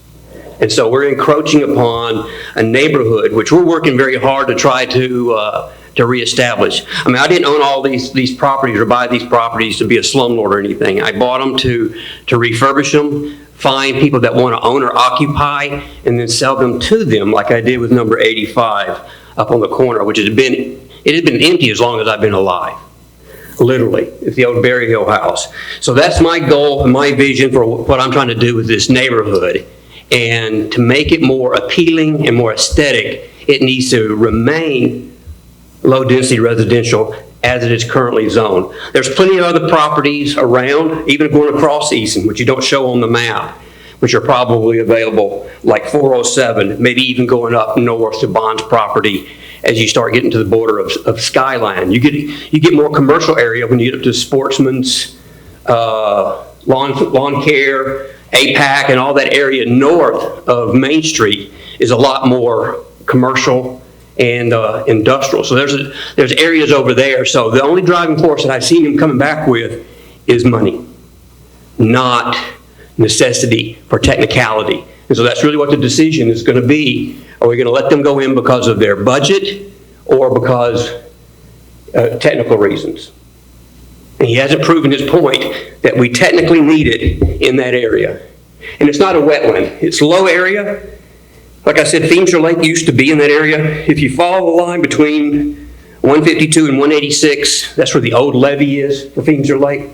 And so we're encroaching upon a neighborhood, which we're working very hard to try to reestablish. I mean, I didn't own all these properties or buy these properties to be a slumlord or anything. I bought them to refurbish them, find people that want to own or occupy, and then sell them to them like I did with number 85 up on the corner, which had been empty as long as I've been alive. Literally, it's the old Berry Hill house. So that's my goal and my vision for what I'm trying to do with this neighborhood. And to make it more appealing and more aesthetic, it needs to remain low-density residential as it is currently zoned. There's plenty of other properties around, even going across Easton, which you don't show on the map, which are probably available, like 407, maybe even going up north to Bond's property as you start getting to the border of Skyline. You get more commercial area when you get up to Sportsman's, lawn care, APAC, and all that area north of Main Street is a lot more commercial and industrial. So there's areas over there. So the only driving force that I see him coming back with is money, not necessity for technicality. And so that's really what the decision is going to be. Are we going to let them go in because of their budget or because technical reasons? And he hasn't proven his point that we technically need it in that area. And it's not a wetland. It's a low area. Like I said, Feamster Lake used to be in that area. If you follow the line between 152 and 186, that's where the old levee is for Feamster Lake.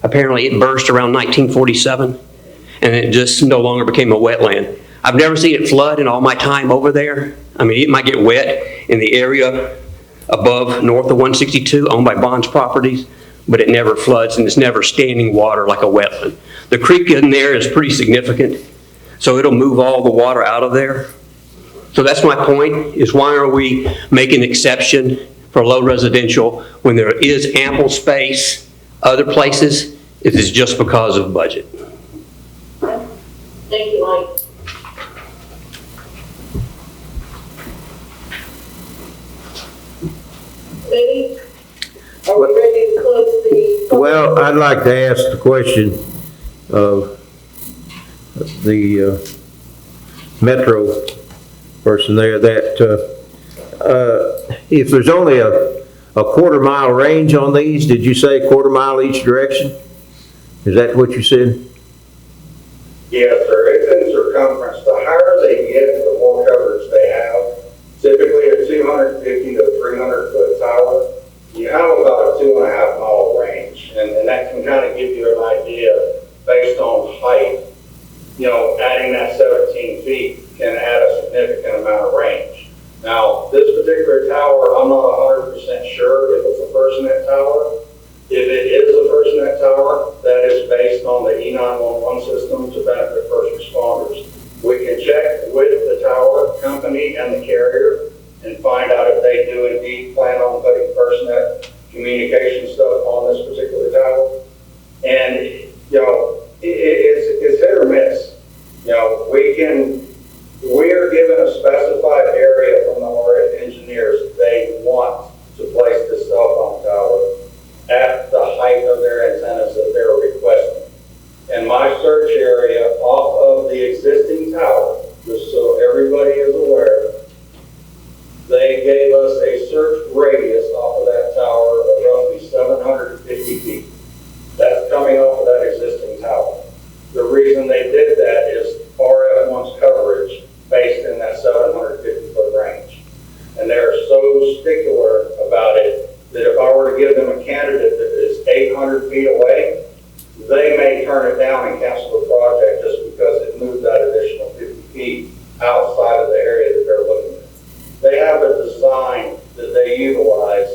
Apparently it burst around 1947, and it just no longer became a wetland. I've never seen it flood in all my time over there. I mean, it might get wet in the area above north of 162 owned by Bond's properties, but it never floods and it's never standing water like a wetland. The creek in there is pretty significant, so it'll move all the water out of there. So that's my point, is why are we making an exception for low residential when there is ample space other places? It is just because of budget. Thank you, Mike. Betty, are we ready to close the? Well, I'd like to ask the question of the Metro person there that if there's only a quarter-mile range on these, did you say quarter-mile each direction? Is that what you said? Yes, sir. It's in circumference. The higher they get, the more coverage they have. Typically a 250 to 300 foot tower, you have about a 2.5 mile range. And that can kind of give you an idea based on height. You know, adding that 17 feet can add a significant amount of range. Now, this particular tower, I'm not 100% sure if it's a FirstNet tower, If it is a FirstNet tower, that is based on the E911 system to benefit first responders. We can check with the tower company and the carrier and find out if they do indeed plan on putting FirstNet communication stuff on this particular tower. And, you know, it's hit or miss. You know, we're given a specified area from the RF engineers. They want to place this cell phone tower at the height of their antennas that they're requesting. And my search area off of the existing tower, just so everybody is aware, they gave us a search radius off of that tower of roughly 750 feet. That's coming off of that existing tower. The reason they did that is RF wants coverage based in that 750-foot range. And they're so stickler about it that if I were to give them a candidate that is 800 feet away, they may turn it down and cancel the project just because it moved that additional 50 feet outside of the area that they're looking at. They have a design that they utilize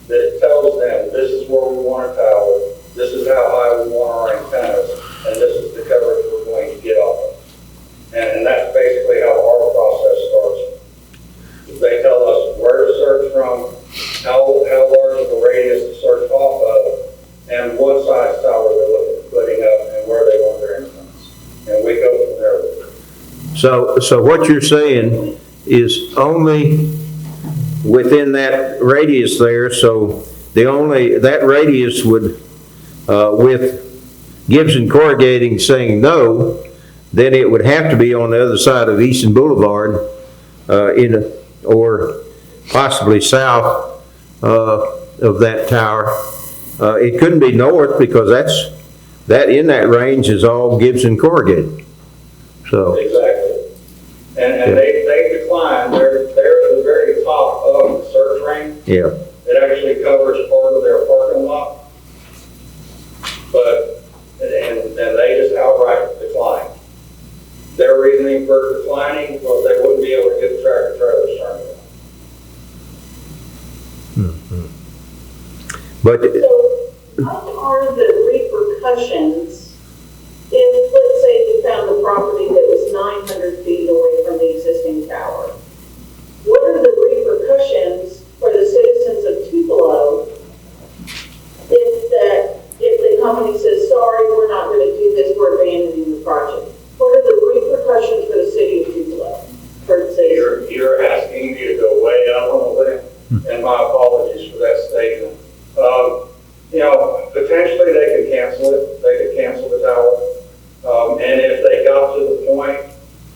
that tells them this is where we want a tower, this is how high we want our antennas, and this is the coverage we're going to get off of. And that's basically how our process starts. They tell us where to search from, how large of a radius to search off of, and what size tower they're looking at putting up and where they want their antennas. And we go from there with it. So what you're saying is only within that radius there, so that radius would, with Gibson Corrugating saying no, then it would have to be on the other side of Easton Boulevard, or possibly south of that tower. It couldn't be north because that in that range is all Gibson Corrugated. So exactly, and they decline. They're at the very top of the search range. yeah. It actually covers part of their parking lot, but and they just outright decline. Their reasoning for declining was they wouldn't be able to get the tractor trailers turned around. But So, what are the repercussions if, let's say, you found a property that was 900 feet away from the existing tower? What are the repercussions for the citizens of Tupelo if the company says, sorry, we're not going to do this, we're abandoning the project? What are the repercussions for the city of Tupelo? For the citizens? You're asking me to go way out on a limb, and my apologies for that statement. You know, potentially they could cancel it. They could cancel the tower. And if they got to the point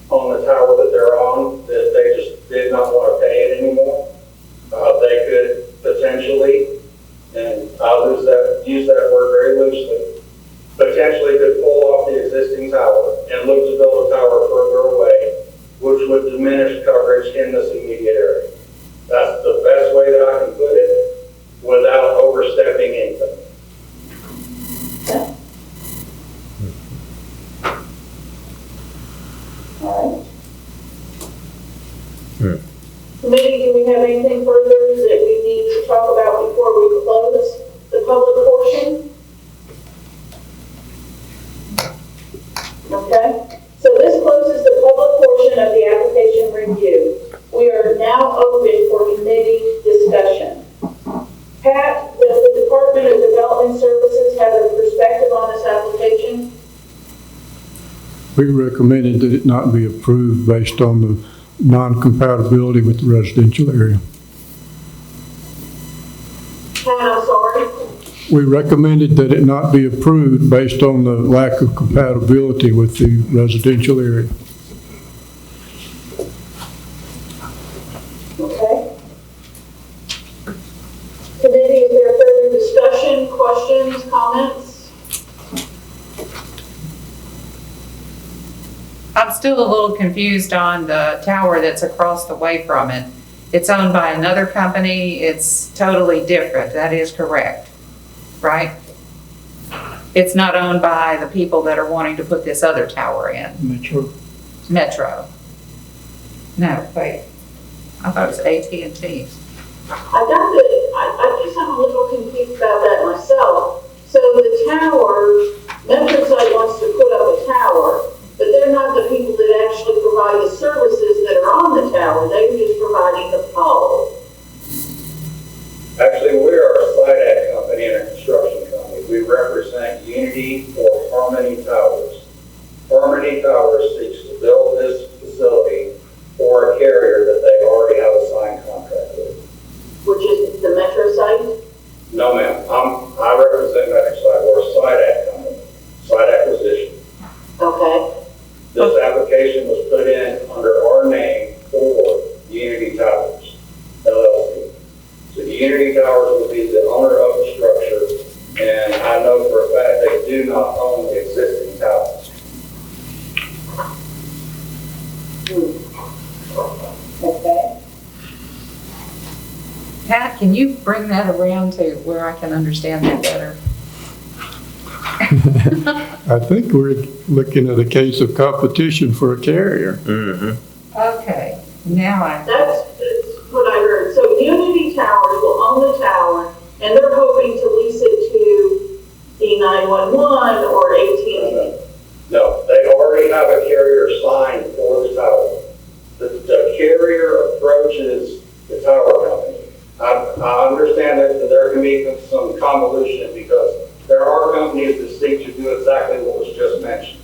on the tower that they're on that they just did not want to pay it anymore, they could potentially, and I'll use that word very loosely, potentially could pull off the existing tower and look to build a tower further away, which would diminish coverage in this immediate area. That's the best way that I can put it without overstepping anything. All right. Committee, do we have anything further that we need to talk about before we close the public portion? Okay, so this closes the public portion of the application review. We are now open for committee discussion. Pat, does the Department of Development Services have a perspective on this application? We recommended that it not be approved based on the non-compatibility with the residential area. Pat, I'm sorry. We recommended that it not be approved based on the lack of compatibility with the residential area. Okay. Committee, is there further discussion, questions, comments? I'm still a little confused on the tower that's across the way from it. It's owned by another company. It's totally different. That is correct, right? It's not owned by the people that are wanting to put this other tower in. Metro. No, wait. I thought it was AT&T. I guess I'm a little confused about that myself. we represent Unity for Harmony Towers. Harmony Towers seeks to build this facility for a carrier that they already have a signed contract with. Which is the metro site? No, ma'am. I represent MetroSite. We're a site act company, site acquisition. Okay. This application was put in under our name for Unity Towers, LLC. So Unity Towers will be the owner of the structure, and I know for a fact they do not own the existing towers. Okay. Pat, can you bring that around to where I can understand that better? I think we're looking at a case of competition for a carrier. Okay, now That's what I heard. So Unity Towers will own the tower, and they're hoping to lease it to E911 or AT&T. No, they already have a carrier signed for the tower. The carrier approaches the tower company. I understand that there can be some convolution because there are companies that seek to do exactly what was just mentioned.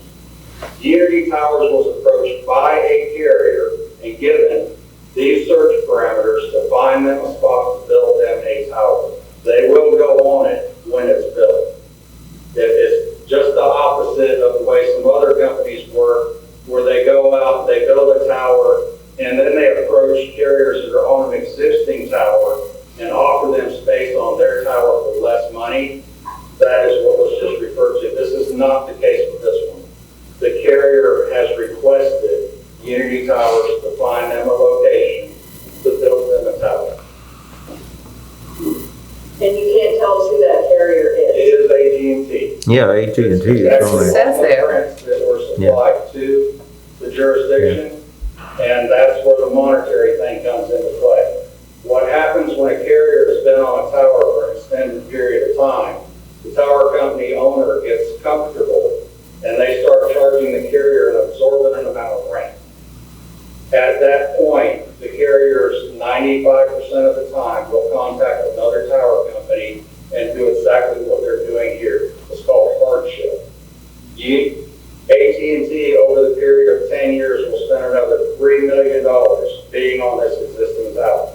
Unity Towers was approached by a carrier and given these search parameters to find them a spot to build them a tower. They will go on it when it's built. It's just the opposite of the way some other companies work, where they go out, they build a tower, and then they approach carriers that are on an existing tower and offer them space on their tower for less money. That is what was just referred to. This is not the case with this one. The carrier has requested Unity Towers to find them a location to build them a tower. And you can't tell us who that carrier It is. is AT&T. Yeah, AT&T is That's on the there. Says there. footprints that were supplied to the jurisdiction, and that's where the monetary thing comes into play. What happens when a carrier has been on a tower for an extended period of time, the tower company owner gets comfortable and they start charging the carrier an absorbent amount of rent. At that point, the carriers 95% of the time will contact another tower company and do exactly what they're doing here. It's called hardship. AT&T over the period of 10 years will spend another $3 million being on this existing tower.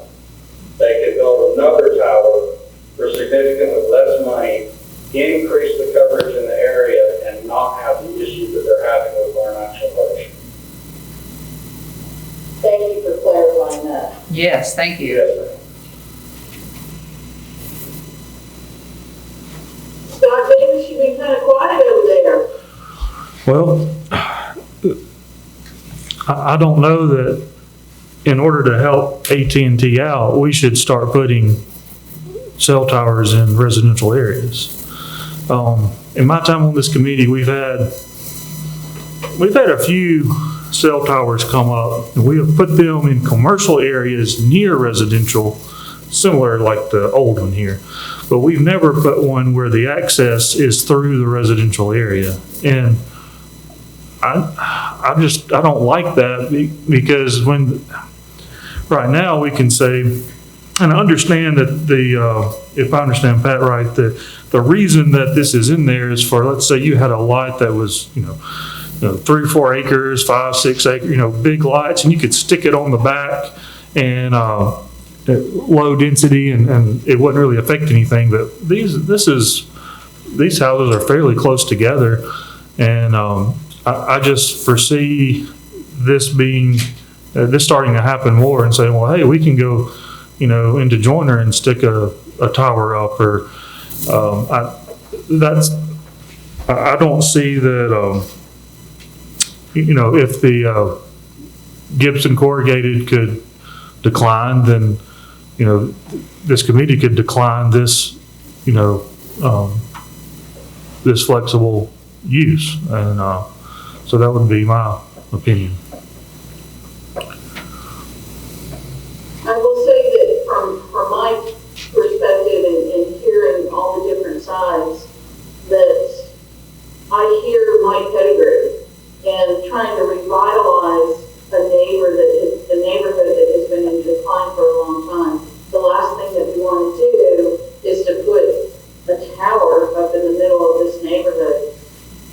They could build another tower for significantly less money, increase the coverage in the area, and not have the issue that they're having with our national hardship. Thank you for clarifying that. yes, thank you. Yes, ma'am. Scott Davis, you've been kind of quiet over there. Well, I don't know that in order to help AT&T out, we should start putting cell towers in residential areas. In my time on this committee, we've had a few cell towers come up, and we have put them in commercial areas near residential, similar like the old one here. But we've never put one where the access is through the residential area. And I don't like that because right now we can say, and I understand that if I understand Pat right, the reason that this is in there is for, let's say you had a lot that was, 3 or 4 acres, 5, 6 acres, big lights, and you could stick it on the back and low density and it wouldn't really affect anything. But these houses are fairly close together, and I just foresee this starting to happen more and saying, well, hey, we can go, into Joyner and stick a tower up, or I don't see that, if the Gibson corrugated could decline, then, this committee could decline this, this flexible use. And so that would be my opinion. I will say that from my perspective and hearing all the different sides, that I hear Mike Pettigrew and trying to revitalize a neighborhood that has been in decline for a long time. The last thing that we want to do is to put a tower up in the middle of this neighborhood.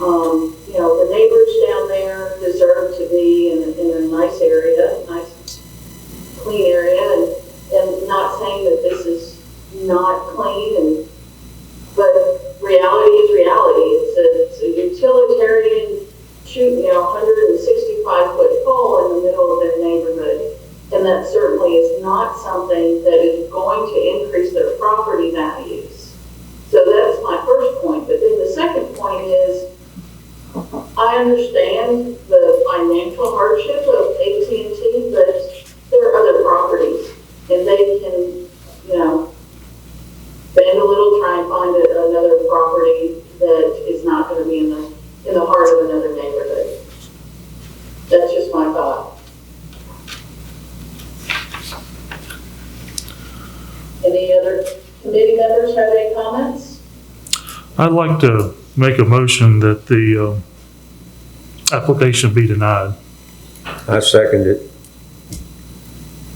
You know, the neighbors down there deserve to be in a nice area, nice, clean area, and not saying that this is not clean, but reality is reality. It's a utilitarian, 165-foot pole in the middle of their neighborhood. And that certainly is not something that is going to increase their property values. So that's my first point. But then the second point is, I understand the financial hardship of AT&T, but there are other properties, and they can, bend a little, try and find another property that is not going to be in the heart of another neighborhood. That's just my thought. Any other committee members have any comments? I'd like to make a motion that the application be denied. I second it.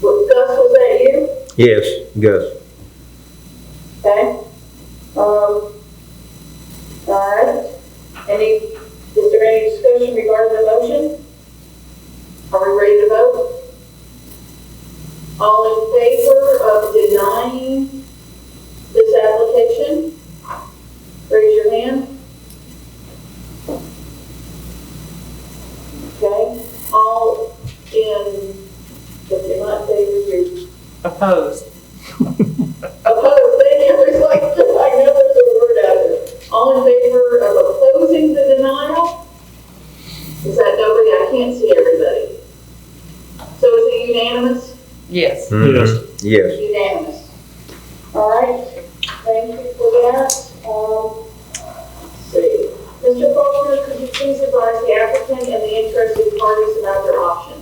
Gus, was that you? Yes, Gus. Okay. All right. Is there any discussion regarding the motion? Are we ready to vote? All in favor of denying this application? Raise your hand. Okay. All if you're not in favor, you're Opposed. opposed. Thank you. There's I know there's a word out there. All in favor of opposing the denial? Is that nobody? I can't see everybody. So is it unanimous? Yes. Yes. Yes. Unanimous. All right. Thank you for that. Let's see. Mr. Faulkner, could you please advise the applicant and the interested parties about their options?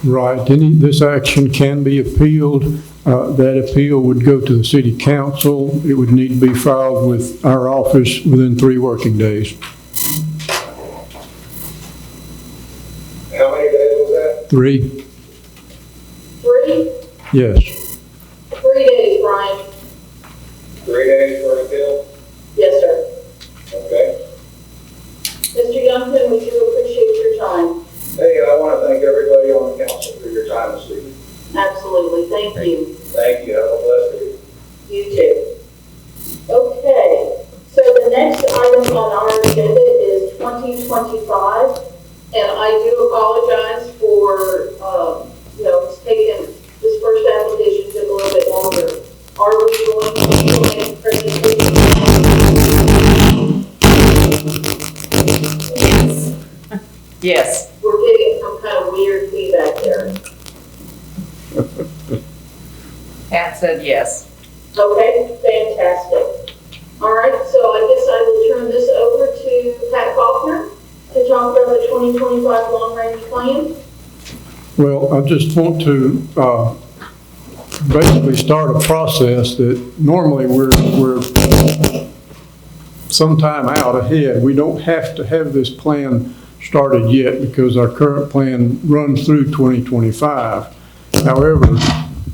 Right, this action can be appealed. That appeal would go to the city council. It would need to be filed with our office within 3 working days. How many days was that? 3? 3? Yes. 3 days, Brian. 3 days for an appeal? Yes, sir. Okay. Mr. Youngton, we do appreciate your time. Hey, I want to thank everybody on the council for your time this evening. Absolutely. Thank you. Thank you. Have a blessed evening. You too. Okay. So the next item on our agenda is 2025. And I do apologize for, it's taken, this first application took a little bit longer. Are we going to make a presentation? Yes. We're getting some kind of weird feedback there. Pat said yes. Okay, fantastic. All right, so I guess I will turn this over to Pat Faulkner to talk about the 2025 long-range plan. Well, I just want to basically start a process that normally we're some time out ahead. We don't have to have this plan started yet because our current plan runs through 2025. However,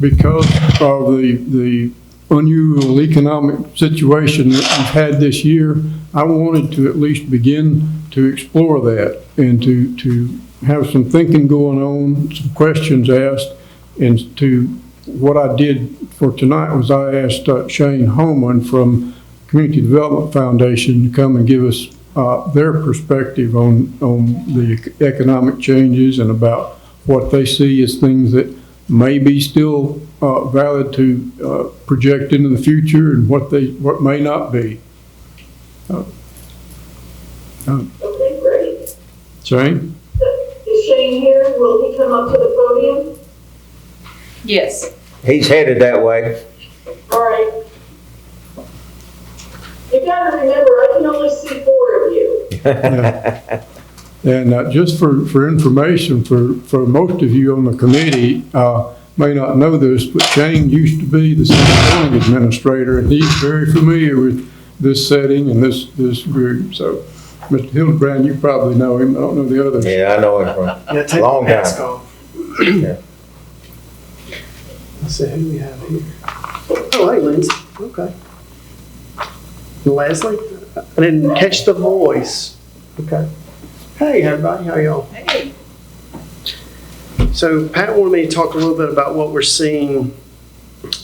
because of the unusual economic situation that we've had this year, I wanted to at least begin to explore that and to have some thinking going on, some questions asked, and what I did for tonight was I asked Shane Homan from Community Development Foundation to come and give us their perspective on the economic changes and about what they see as things that may be still valid to project into the future and what may not be. Okay, great. Shane? Is Shane here? Will he come up to the podium? Yes. He's headed that way. All right. You gotta remember, I can only see 4 of you. And just for information, for most of you on the committee, may not know this, but Shane used to be the city zoning administrator, and he's very familiar with this setting and this group. So, Mr. Hildebrand, you probably know him. I don't know the others. Yeah, I know him from a long time. Yeah. Let's see who we have here. Oh, hey, Lindsay. Okay. Leslie? I didn't catch the voice. Okay. Hey, everybody, how y'all? Hey. So Pat wanted me to talk a little bit about what we're seeing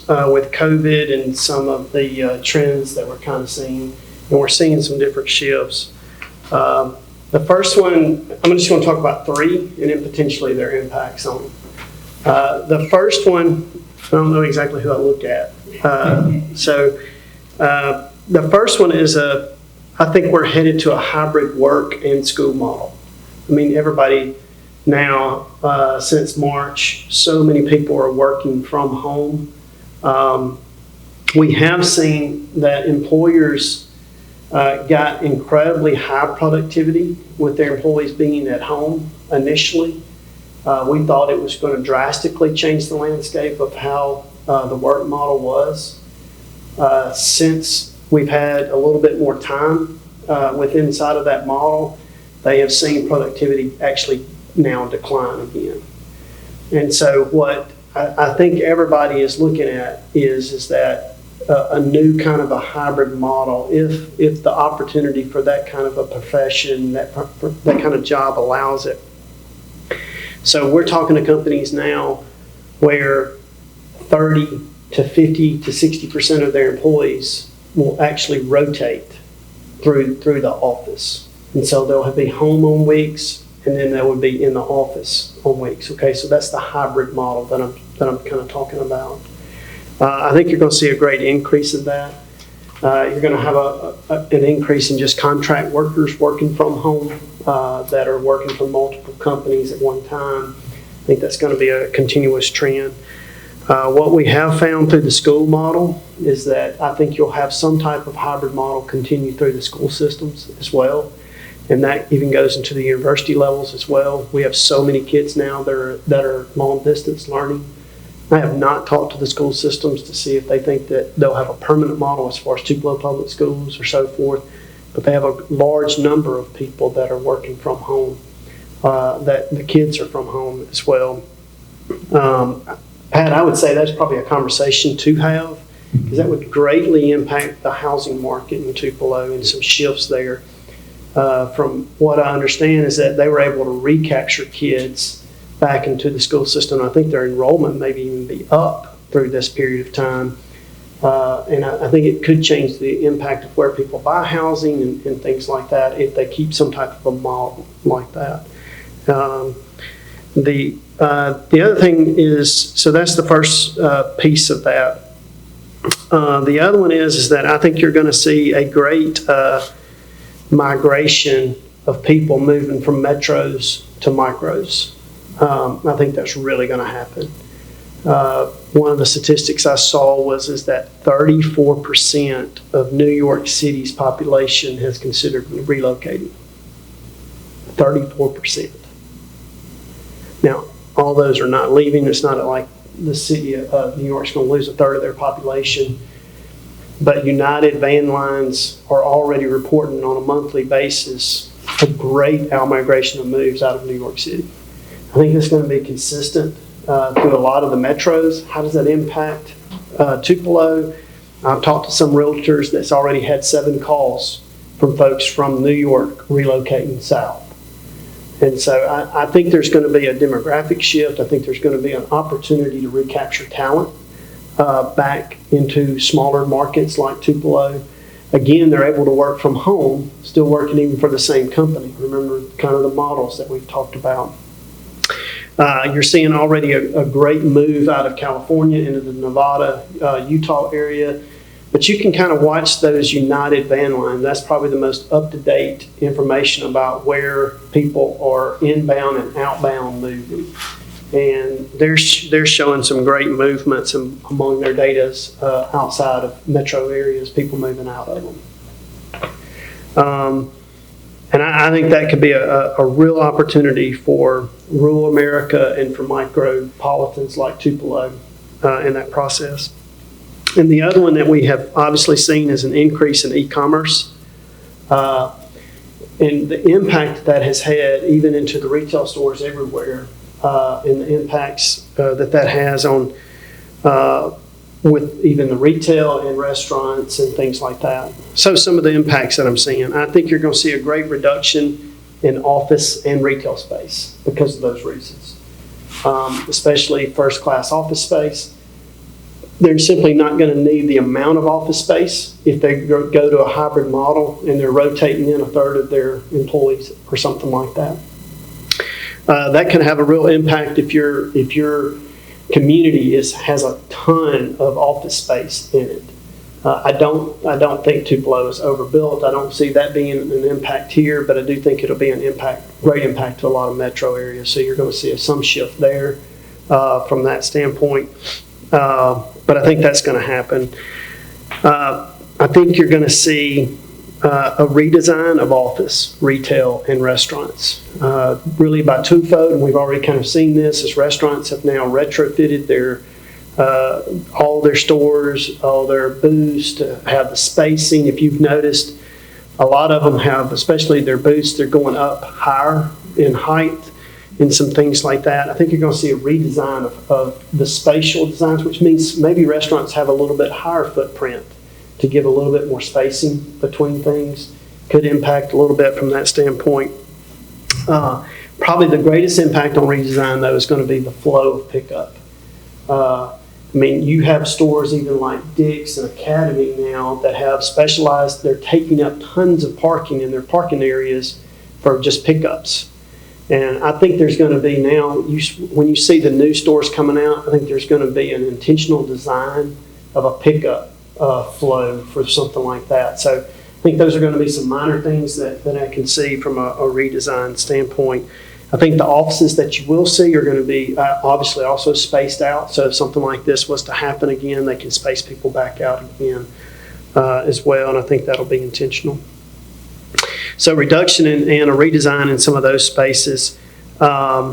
with COVID and some of the trends that we're kind of seeing. And we're seeing some different shifts. The first one, I'm just going to talk about three and then potentially their impacts on them. The first one, I don't know exactly who I looked at. The first one is I think we're headed to a hybrid work and school model. I mean, everybody now, since March, so many people are working from home. We have seen that employers got incredibly high productivity with their employees being at home initially. We thought it was going to drastically change the landscape of how the work model was. Since we've had a little bit more time with inside of that model, they have seen productivity actually now decline again. And so what I think everybody is looking at is that a new kind of a hybrid model, if the opportunity for that kind of a profession, that kind of job allows it. So we're talking to companies now where 30 to 50 to 60% of their employees will actually rotate through the office. And so they'll be home on weeks, and then they would be in the office on weeks. Okay, so that's the hybrid model that I'm kind of talking about. I think you're going to see a great increase in that. You're going to have an increase in just contract workers working from home that are working for multiple companies at one time. I think that's going to be a continuous trend. What we have found through the school model is that I think you'll have some type of hybrid model continue through the school systems as well. And that even goes into the university levels as well. We have so many kids now that are long distance learning. I have not talked to the school systems to see if they think that they'll have a permanent model as far as Tupelo public schools or so forth, but they have a large number of people that are working from home, that the kids are from home as well. Pat, I would say that's probably a conversation to have, because that would greatly impact the housing market in Tupelo and some shifts there. From what I understand is that they were able to recapture kids back into the school system. I think their enrollment maybe even be up through this period of time. And I think it could change the impact of where people buy housing and things like that if they keep some type of a model like that. The other thing is, so that's the first piece of that. The other one is that I think you're going to see a great migration of people moving from metros to micros. I think that's really going to happen. One of the statistics I saw is that 34% of New York City's population has considered relocating. 34%. Now, all those are not leaving. It's not like the city of New York's going to lose a third of their population. But United Van Lines are already reporting on a monthly basis a great out-migration of moves out of New York City. I think it's going to be consistent through a lot of the metros. How does that impact Tupelo? I've talked to some realtors that's already had 7 calls from folks from New York relocating south. And so I think there's going to be a demographic shift. I think there's going to be an opportunity to recapture talent back into smaller markets like Tupelo. Again, they're able to work from home, still working even for the same company. Remember kind of the models that we've talked about. You're seeing already a great move out of California into the Nevada, Utah area. But you can kind of watch those United Van Lines. That's probably the most up-to-date information about where people are inbound and outbound moving. And they're showing some great movements among their data outside of metro areas, people moving out of them. And I think that could be a real opportunity for rural America and for micropolitans like Tupelo in that process. And the other one that we have obviously seen is an increase in e-commerce. And the impact that has had even into the retail stores everywhere, and the impacts that has on with even the retail and restaurants and things like that. So some of the impacts that I'm seeing, I think you're going to see a great reduction in office and retail space because of those reasons, especially first-class office space. They're simply not going to need the amount of office space if they go to a hybrid model and they're rotating in a third of their employees or something like that. That can have a real impact if your community has a ton of office space in it. I don't think Tupelo is overbuilt. I don't see that being an impact here, but I do think it'll be great impact to a lot of metro areas. So you're going to see some shift there from that standpoint. But I think that's going to happen. I think you're going to see a redesign of office, retail, and restaurants. Really by twofold, and we've already kind of seen this, as restaurants have now retrofitted all their stores, all their booths to have the spacing. If you've noticed, a lot of them have, especially their booths, they're going up higher in height and some things like that. I think you're going to see a redesign of the spatial designs, which means maybe restaurants have a little bit higher footprint to give a little bit more spacing between things. Could impact a little bit from that standpoint. Probably the greatest impact on redesign, though, is going to be the flow of pickup. You have stores even like Dick's and Academy now that have specialized, they're taking up tons of parking in their parking areas for just pickups. And I think there's going to be now, when you see the new stores coming out, I think there's going to be an intentional design of a pickup flow for something like that. So I think those are going to be some minor things that I can see from a redesign standpoint. I think the offices that you will see are going to be obviously also spaced out. So if something like this was to happen again, they can space people back out again as well. And I think that'll be intentional. So reduction and a redesign in some of those spaces. The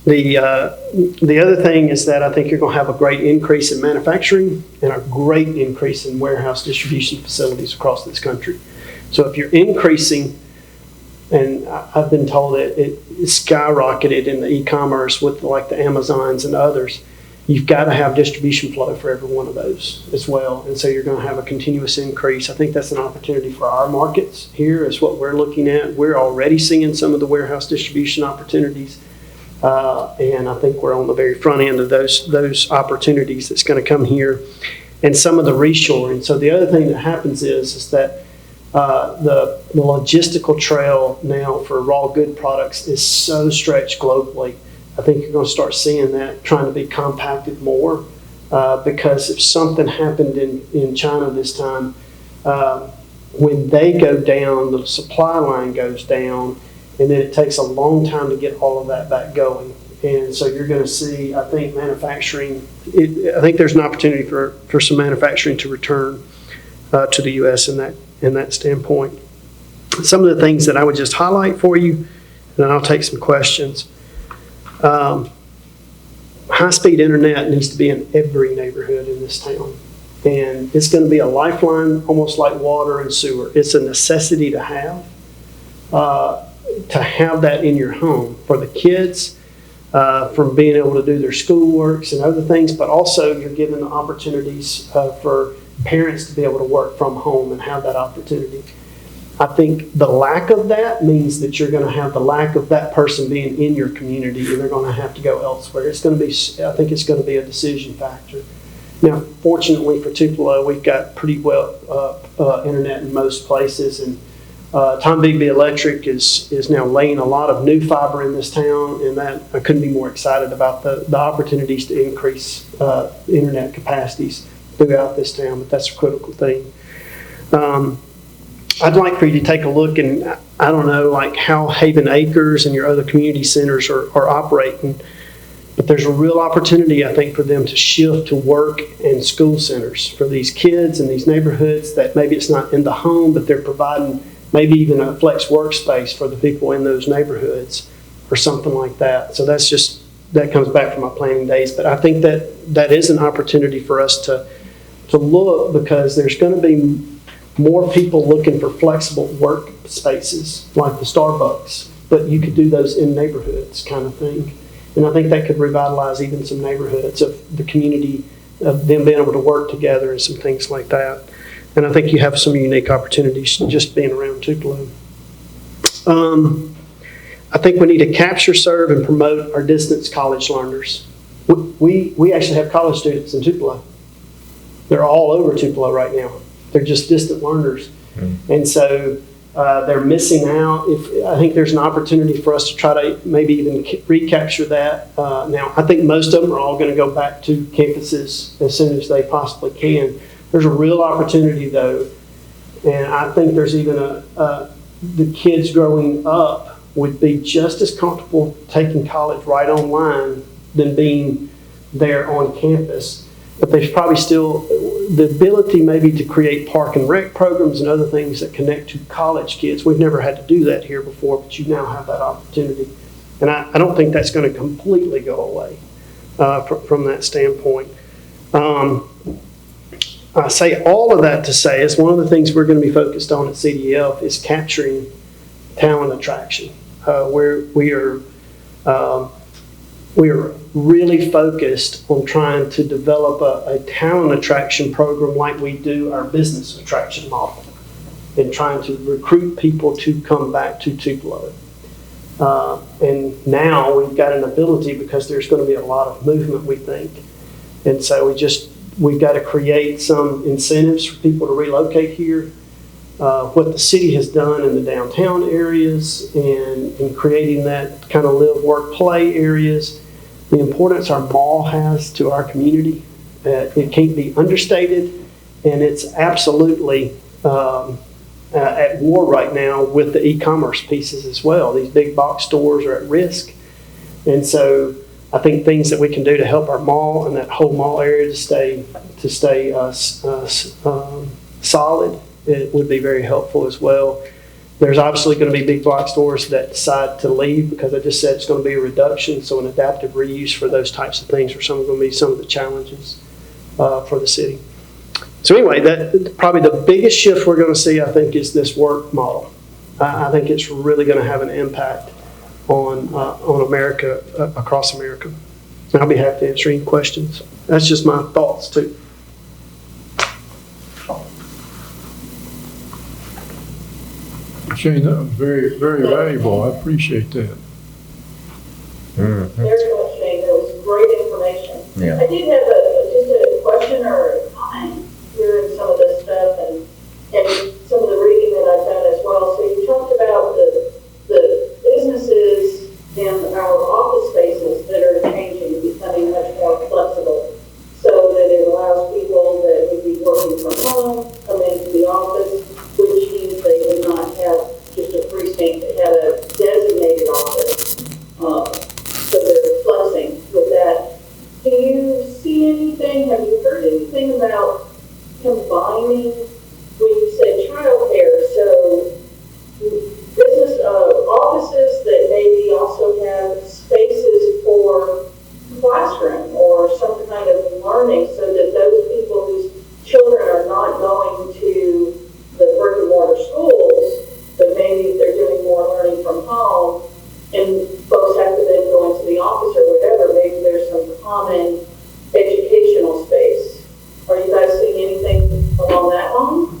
other thing is that I think you're going to have a great increase in manufacturing and a great increase in warehouse distribution facilities across this country. So if you're increasing, and I've been told that it skyrocketed in the e-commerce with like the Amazons and others, you've got to have distribution flow for every one of those as well. And so you're going to have a continuous increase. I think that's an opportunity for our markets here is what we're looking at. We're already seeing some of the warehouse distribution opportunities. And I think we're on the very front end of those opportunities that's going to come here, and some of the reshoring. So the other thing that happens is that the logistical trail now for raw good products is so stretched globally. I think you're going to start seeing that trying to be compacted more because if something happened in China this time, when they go down, the supply line goes down, and then it takes a long time to get all of that back going. And so you're going to see, I think, manufacturing, I think there's an opportunity for some manufacturing to return to the U.S. in that standpoint. Some of the things that I would just highlight for you, and then I'll take some questions. High-speed internet needs to be in every neighborhood in this town. And it's going to be a lifeline, almost like water and sewer. It's a necessity to have that in your home for the kids, from being able to do their schoolworks and other things, but also you're given the opportunities for parents to be able to work from home and have that opportunity. I think the lack of that means that you're going to have the lack of that person being in your community, and they're going to have to go elsewhere. I think it's going to be a decision factor. Now, fortunately for Tupelo, we've got pretty well internet in most places, and Tom Bigby Electric is now laying a lot of new fiber in this town, and that I couldn't be more excited about the opportunities to increase internet capacities throughout this town, but that's a critical thing. I'd like for you to take a look and, I don't know, like how Haven Acres and your other community centers are operating, but there's a real opportunity, I think, for them to shift to work and school centers for these kids in these neighborhoods that maybe it's not in the home, but they're providing maybe even a flex workspace for the people in those neighborhoods or something like that. So that comes back from my planning days, but I think that is an opportunity for us to look, because there's going to be more people looking for flexible work spaces like the Starbucks, but you could do those in neighborhoods kind of thing. And I think that could revitalize even some neighborhoods of the community of them being able to work together and some things like that. And I think you have some unique opportunities just being around Tupelo. I think we need to capture, serve, and promote our distance college learners. We actually have college students in Tupelo. They're all over Tupelo right now. They're just distant learners. And so they're missing out. I think there's an opportunity for us to try to maybe even recapture that. Now, I think most of them are all going to go back to campuses as soon as they possibly can. There's a real opportunity, though, and I think there's even the kids growing up would be just as comfortable taking college right online than being there on campus. But there's probably still the ability maybe to create park and rec programs and other things that connect to college kids. We've never had to do that here before, but you now have that opportunity. And I don't think that's going to completely go away from that standpoint. I say all of that to say is one of the things we're going to be focused on at CDF is capturing talent attraction. Where we are really focused on trying to develop a talent attraction program like we do our business attraction model, and trying to recruit people to come back to Tupelo. And now we've got an ability, because there's going to be a lot of movement, we think. And so we've got to create some incentives for people to relocate here. What the city has done in the downtown areas and in creating that kind of live, work, play areas, the importance our mall has to our community. It can't be understated, and it's absolutely at war right now with the e-commerce pieces as well. These big box stores are at risk. And so I think things that we can do to help our mall and that whole mall area to stay solid, it would be very helpful as well. There's obviously going to be big box stores that decide to leave, because I just said it's going to be a reduction. So an adaptive reuse for those types of things are going to be some of the challenges for the city. So anyway, that probably the biggest shift we're going to see, I think, is this work model. I think it's really going to have an impact on America, across America. And I'll be happy to answer any questions. That's just my thoughts too. Shane, that was very, very valuable. I appreciate that. Very much, Shane. That was great information. Yeah. I did have just a question or a comment hearing some of this stuff and some of the reading that I've done as well. So you talked about the businesses in our office spaces that are changing, becoming much more flexible, so that it allows people that would be working from home, come into the office, which means they would not have just a freestanding, they had a designated office. So they're flexing with that. Do you see anything, have you heard anything about combining, when you said childcare, so business offices that maybe also have spaces for classroom or some kind of learning, so that those people whose children are not going to the brick and mortar schools, but maybe they're doing more learning from home, and folks have to then go into the office or whatever, maybe there's some common educational space. Are you guys seeing anything along that line?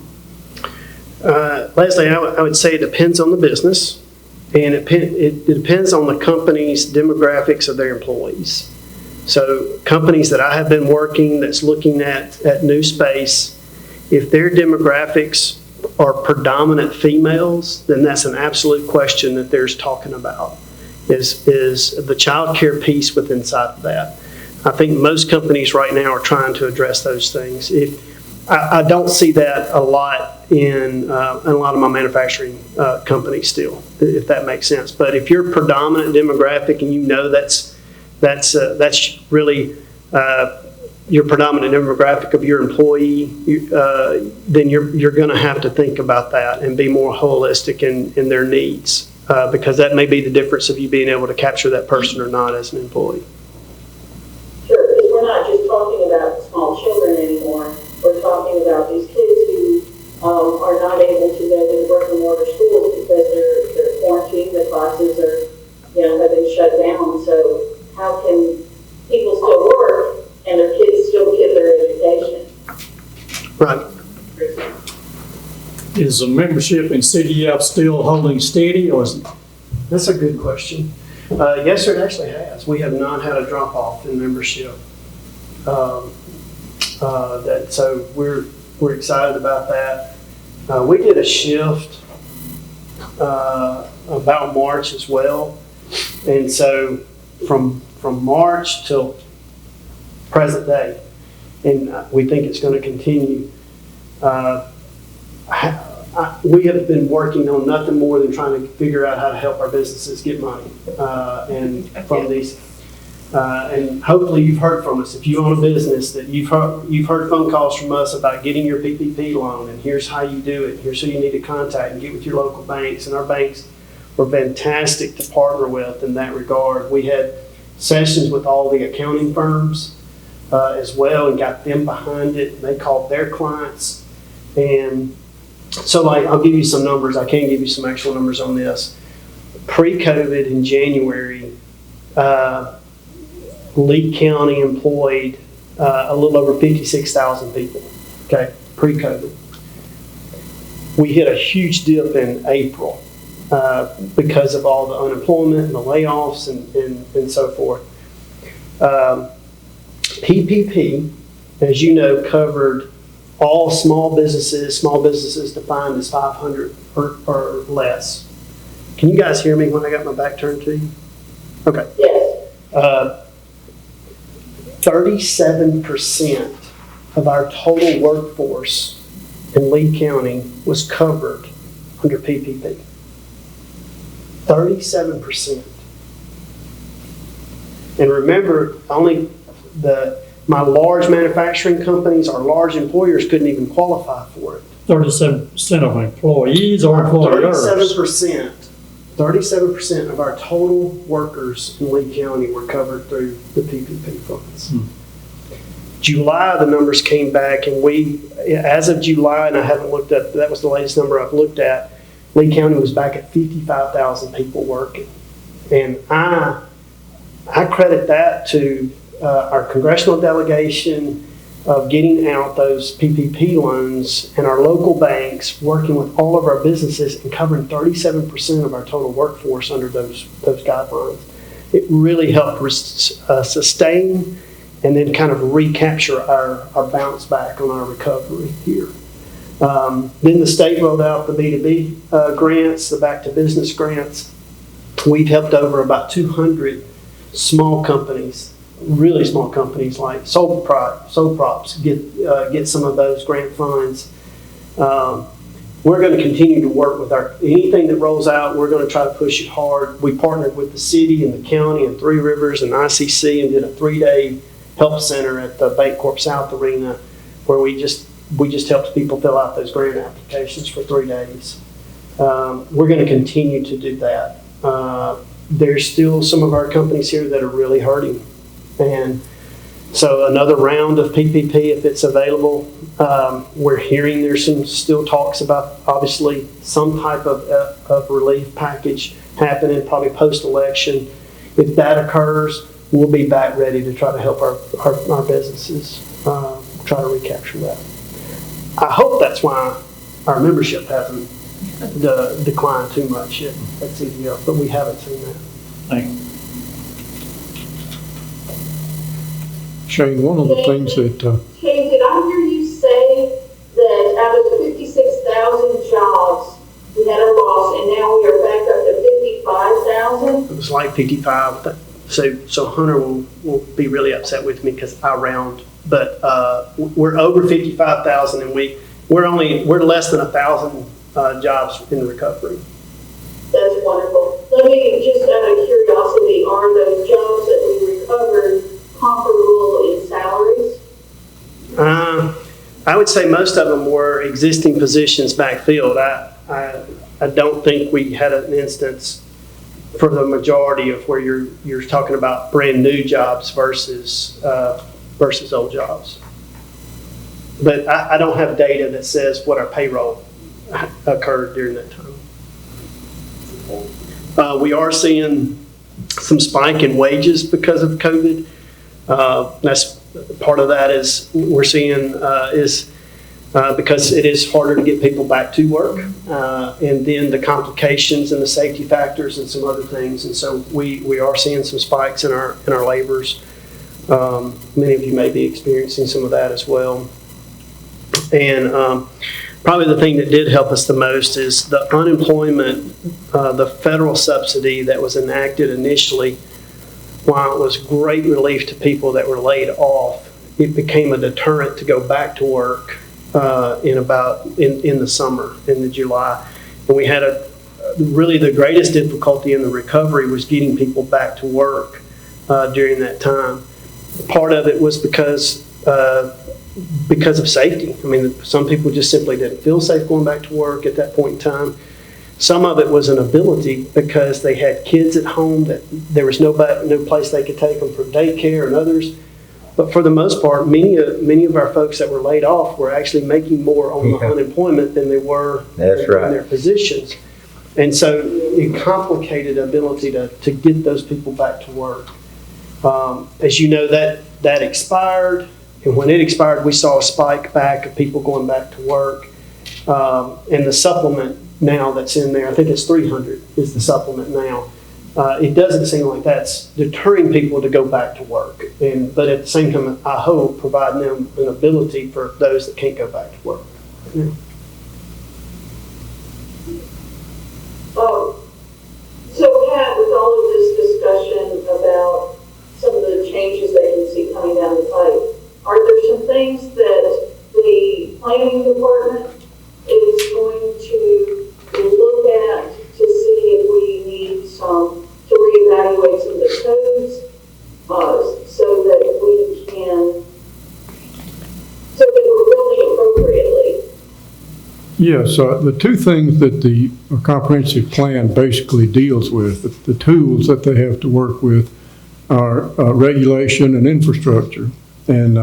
Leslie, I would say it depends on the business, and it depends on the company's demographics of their employees. So companies that I have been working that's looking at new space, if their demographics are predominant females, then that's an absolute question that there's talking about, is the child care piece within inside of that. I think most companies right now are trying to address those things. I don't see that a lot in a lot of my manufacturing companies still, if that makes sense. But if you're predominant demographic and you know that's really your predominant demographic of your employee, then you're going to have to think about that and be more holistic in their needs, because that may be the difference of you being able to capture that person or not as an employee. Sure, because we're not just talking about small children anymore. We're talking about these kids who are not able to go to the brick and mortar schools because they're quarantined, the classes are, have been shut down. So how can people still work and their kids still get their is the membership in CDF still holding steady, or is it? That's a good question. Yes, sir, it actually has. We have not had a drop off in membership. So we're excited about that. We did a shift about March as well, and so from March till present day, and we think it's going to continue. We have been working on nothing more than trying to figure out how to help our businesses get money, and from these. And hopefully you've heard from us. If you own a business, that you've heard phone calls from us about getting your PPP loan, and here's how you do it. Here's who you need to contact and get with your local banks. And our banks were fantastic to partner with in that regard. We had sessions with all the accounting firms as well, and got them behind it. They called their clients, and so like I'll give you some numbers. I can give you some actual numbers on this. Pre-COVID in January. Lee County employed a little over 56,000 people, okay, pre-COVID. We hit a huge dip in April because of all the unemployment and the layoffs and so forth. PPP, as you know, covered all small businesses defined as 500 or less. Can you guys hear me when I got my back turned to you? Okay. Yes. 37% of our total workforce in Lee County was covered under PPP. 37%. And remember, only my large manufacturing companies, our large employers couldn't even qualify for it. 37% of employees or employers? 37% of our total workers in Lee County were covered through the PPP funds. July, the numbers came back, and as of July, and I haven't looked at, that was the latest number I've looked at, Lee County was back at 55,000 people working. And I credit that to our congressional delegation of getting out those PPP loans, and our local banks working with all of our businesses and covering 37% of our total workforce under those guidelines. It really helped sustain and then kind of recapture our bounce back on our recovery here. Then the state rolled out the B2B grants, the back to business grants. We've helped over about 200 small companies, really small companies like Soul Props get some of those grant funds. We're going to continue to work with anything that rolls out. We're going to try to push it hard. We partnered with the city and the county and Three Rivers and ICC and did a 3-day help center at the Bancorp South Arena, where we just helped people fill out those grant applications for 3 days. We're going to continue to do that. There's still some of our companies here that are really hurting. And so another round of PPP, if it's available. We're hearing there's some still talks about obviously some type of relief package happening probably post-election. If that occurs, we'll be back ready to try to help our businesses try to recapture that. I hope that's why our membership hasn't declined too much at CDF, but we haven't seen that. Thank you. Shane, one of the things that, Shane, did I hear you say that out of the 56,000 jobs, we had a loss, and now we are back up to 55,000? It was like 55. So Hunter will be really upset with me because I round, but we're over 55,000, and we're less than 1,000 jobs in recovery. That's wonderful. Let me just out of curiosity, are those jobs that we recovered comparable in salaries? I would say most of them were existing positions backfilled. I don't think we had an instance for the majority of where you're talking about brand new jobs versus old jobs. But I don't have data that says what our payroll occurred during that time. We are seeing some spike in wages because of COVID. That's part of that is we're seeing is because it is harder to get people back to work. And then the complications and the safety factors and some other things. And so we are seeing some spikes in our laborers. Many of you may be experiencing some of that as well. And probably the thing that did help us the most is the unemployment, the federal subsidy that was enacted initially. While it was great relief to people that were laid off, it became a deterrent to go back to work in the summer, in the July. And we had really the greatest difficulty in the recovery was getting people back to work during that time. Part of it was because of safety. I mean, some people just simply didn't feel safe going back to work at that point in time. Some of it was an ability because they had kids at home that there was no place they could take them for daycare and others. But for the most part, many of our folks that were laid off were actually making more on the unemployment than they were in their positions. And so it complicated the ability to get those people back to work. As you know, that expired. And when it expired, we saw a spike back of people going back to work. And the supplement now that's in there, I think it's 300 is the supplement now. It doesn't seem like that's deterring people to go back to work. But at the same time, I hope providing them an ability for those that can't go back to work. Yeah. So Pat, with all of this discussion about some of the changes that you see coming down the pipe, are there some things that the planning department is going to look at to see if we need to reevaluate some of the codes so that we're building appropriately? Yeah, so the two things that the comprehensive plan basically deals with, the tools that they have to work with are regulation and infrastructure. And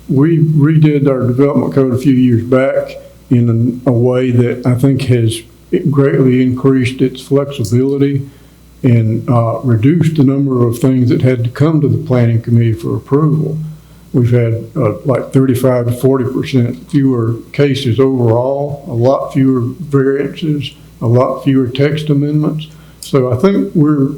we redid our development code a few years back in a way that I think has greatly increased its flexibility and reduced the number of things that had to come to the planning committee for approval. We've had like 35 to 40% fewer cases overall, a lot fewer variances, a lot fewer text amendments. So I think we're,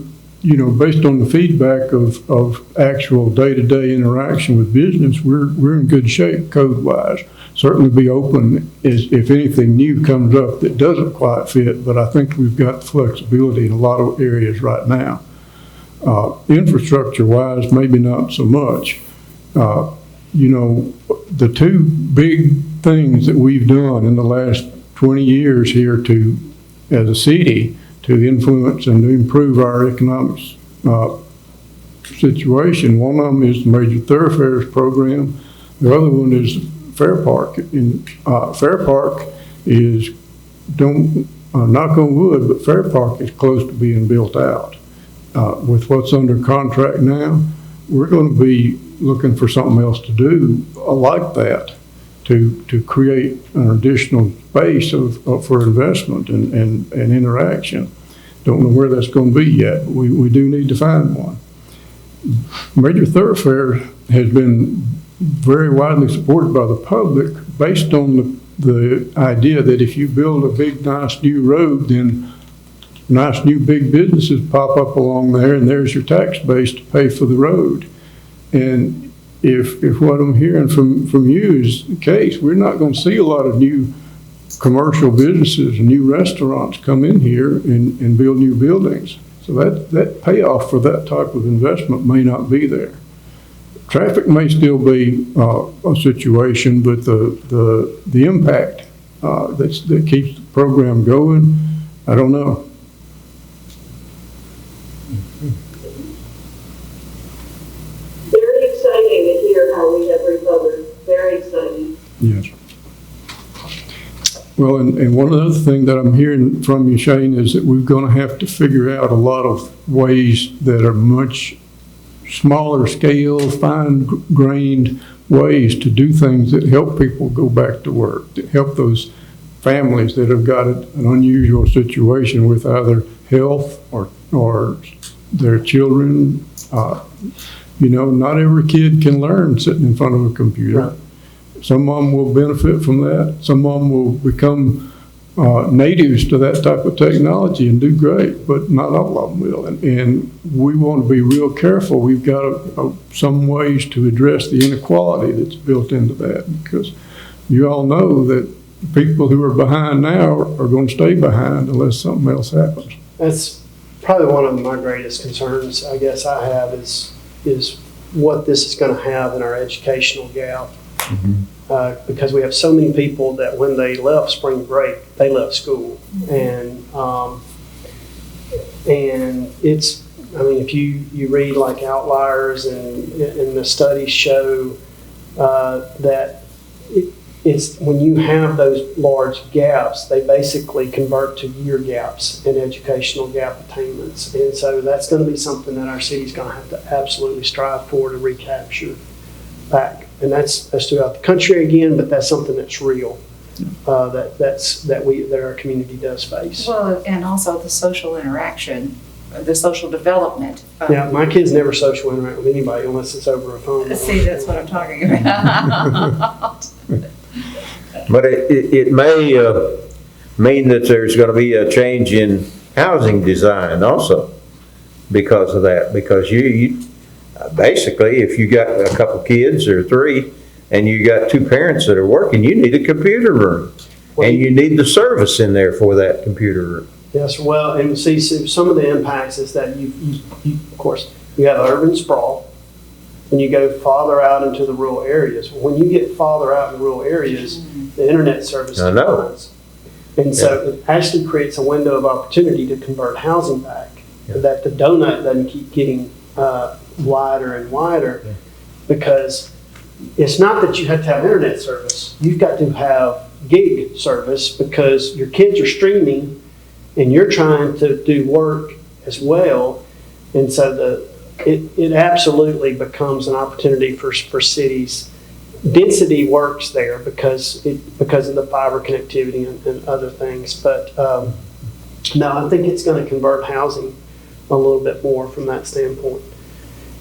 based on the feedback of actual day-to-day interaction with business, we're in good shape code-wise. Certainly be open if anything new comes up that doesn't quite fit, but I think we've got flexibility in a lot of areas right now. Infrastructure-wise, maybe not so much. The two big things that we've done in the last 20 years here as a city to influence and to improve our economic situation, one of them is the Major Thoroughfares Program. The other one is Fair Park. And Fair Park is, knock on wood, but Fair Park is close to being built out. With what's under contract now, we're going to be looking for something else to do like that to create an additional space for investment and interaction. Don't know where that's going to be yet, but we do need to find one. Major Thoroughfare has been very widely supported by the public based on the idea that if you build a big, nice new road, then nice new big businesses pop up along there, and there's your tax base to pay for the road. And if what I'm hearing from you is the case, we're not going to see a lot of new commercial businesses and new restaurants come in here and build new buildings. So that payoff for that type of investment may not be there. Traffic may still be a situation, but the impact that keeps the program going, I don't know. Very exciting to hear how we have recovered. Very exciting. Yes. Well, and one other thing that I'm hearing from you, Shane, is that we're going to have to figure out a lot of ways that are much smaller scale, fine-grained ways to do things that help people go back to work, that help those families that have got an unusual situation with either health or their children. Not every kid can learn sitting in front of a computer. Right. Some of them will benefit from that. Some of them will become natives to that type of technology and do great, but not all of them will. And we want to be real careful. We've got some ways to address the inequality that's built into that, because you all know that people who are behind now are going to stay behind unless something else happens. That's probably one of my greatest concerns, I guess I have, is what this is going to have in our educational gap. Because we have so many people that when they left spring break, they left school. And it's, I mean, if you read like Outliers and the studies show that it's when you have those large gaps, they basically convert to year gaps in educational gap attainments. And so that's going to be something that our city's going to have to absolutely strive for to recapture back. And that's throughout the country again, but that's something that's real, that our community does face. Well, and also the social interaction, the social development. Yeah, my kids never social interact with anybody unless it's over a phone. See, that's what I'm talking about. But it may mean that there's going to be a change in housing design also because of that. Because you basically, if you got a couple kids or three and you got two parents that are working, you need a computer room. And you need the service in there for that computer room. Yes, well, and see, some of the impacts is that you of course, you have urban sprawl, and you go farther out into the rural areas. When you get farther out in rural areas, the internet service declines. And so it actually creates a window of opportunity to convert housing back, that the donut doesn't keep getting wider and wider, because it's not that you have to have internet service. You've got to have gig service because your kids are streaming and you're trying to do work as well. And so it absolutely becomes an opportunity for cities. Density works there because of the fiber connectivity and other things. But no, I think it's going to convert housing a little bit more from that standpoint.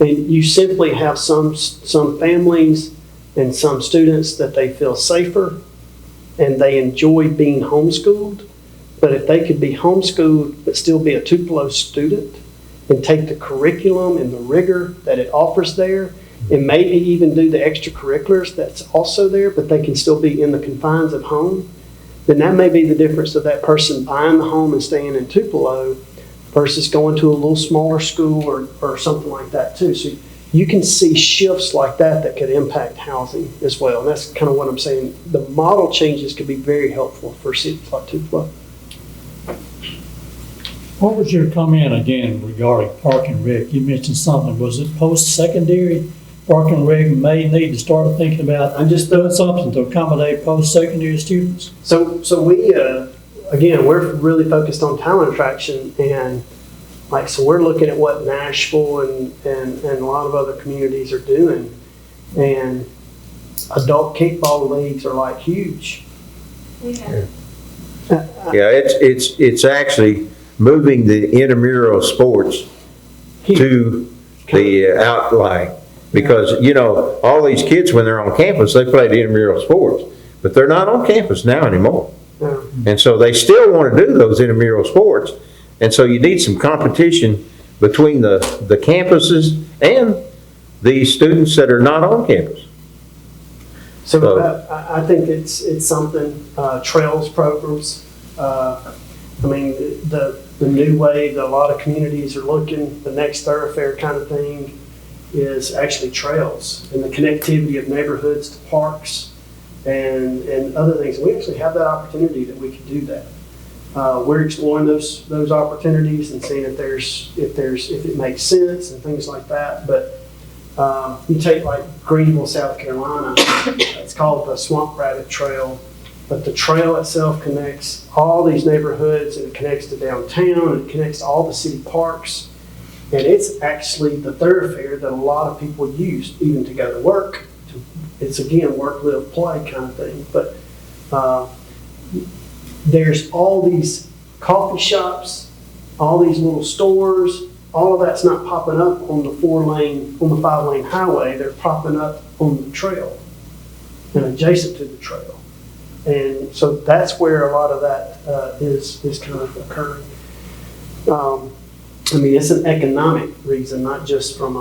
And you simply have some families and some students that they feel safer and they enjoy being homeschooled. But if they could be homeschooled but still be a Tupelo student and take the curriculum and the rigor that it offers there, and maybe even do the extracurriculars that's also there, but they can still be in the confines of home, then that may be the difference of that person buying the home and staying in Tupelo versus going to a little smaller school or something like that too. So you can see shifts like that could impact housing as well. And that's kind of what I'm saying. The model changes could be very helpful for cities like Tupelo. What was your comment again regarding Park and Rec? You mentioned something. Was it post-secondary? Park and Rec may need to start thinking about doing something to accommodate post-secondary students? So we, again, we're really focused on talent attraction, and so we're looking at what Nashville and a lot of other communities are doing, and adult kickball leagues are huge. Yeah. It's actually moving the intramural sports to the outlying. Because, all these kids, when they're on campus, they play the intramural sports. But they're not on campus now anymore. No. And so they still want to do those intramural sports. And so you need some competition between the campuses and the students that are not on campus. So I think it's something, trails programs. The new wave that a lot of communities are looking, the next thoroughfare kind of thing, is actually trails and the connectivity of neighborhoods to parks and other things. And we actually have that opportunity that we can do that. We're exploring those opportunities and seeing if it makes sense and things like that. But you take Greenville, South Carolina, it's called the Swamp Rabbit Trail. But the trail itself connects all these neighborhoods, and it connects to downtown, and it connects to all the city parks. And it's actually the thoroughfare that a lot of people use, even to go to work. It's, again, work, live, play kind of thing. But there's all these coffee shops, all these little stores. All of that's not popping up on the 5-lane highway. They're popping up on the trail. and adjacent to the trail. And so that's where a lot of that is kind of occurring. I mean, it's an economic reason, not just from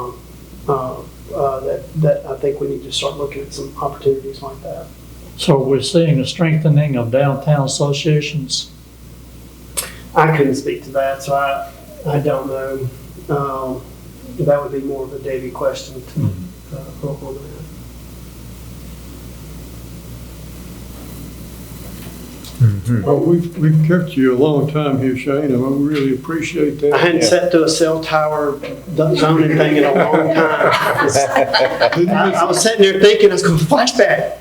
that I think we need to start looking at some opportunities like that. So we're seeing a strengthening of downtown associations. I couldn't speak to that, so I don't know. That would be more of a Davey question to on that. Well, we've kept you a long time here, Shane, and I really appreciate that. I hadn't sat through a cell tower zoning thing in a long time. I was sitting there thinking, I was going, flashback,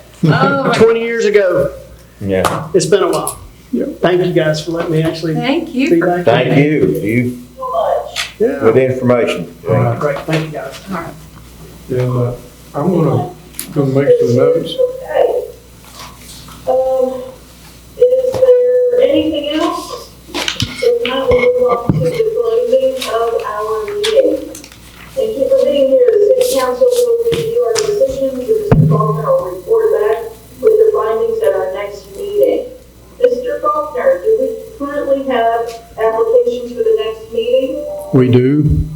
20 years ago. Yeah. It's been a while. Yeah. Thank you guys for letting me actually Thank you. be back. Thank you. So much. Yeah. With information. Great, thank you guys. All right. Yeah, I'm gonna make some notes. Okay. Is there anything else? If not, we'll move on to the closing of our meeting. Thank you for being here. The city council will review our decisions, and Mr. Faulkner will report back with the findings at our next meeting. Mr. Faulkner, do we currently have applications for the next meeting? We do.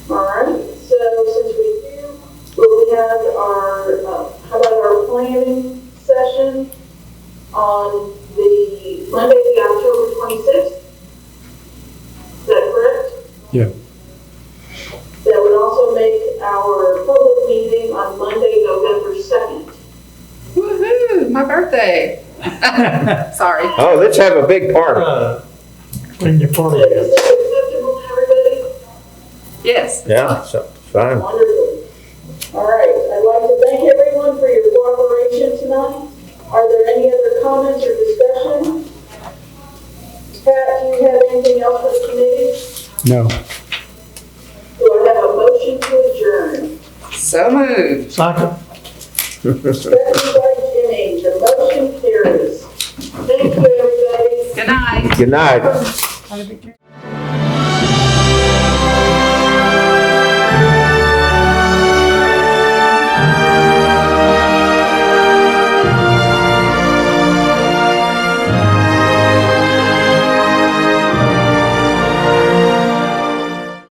All right, so since we do, will we have our, how about our planning session on the Monday, the October 26th? Is that correct? Yeah. That would also make our public meeting on Monday, November 2nd. Woohoo, my birthday. Sorry. Oh, let's have a big party. When your party Is is. that acceptable to everybody? Yes. Yeah, so, fine. Wonderful. All right, I'd like to thank everyone for your cooperation tonight. Are there any other comments or discussion? Pat, do you have anything else for the committee? No. Do I have a motion to adjourn? So moved. Second. Second by Jenny, the motion carries. Thank you, everybody. Good night. Good night.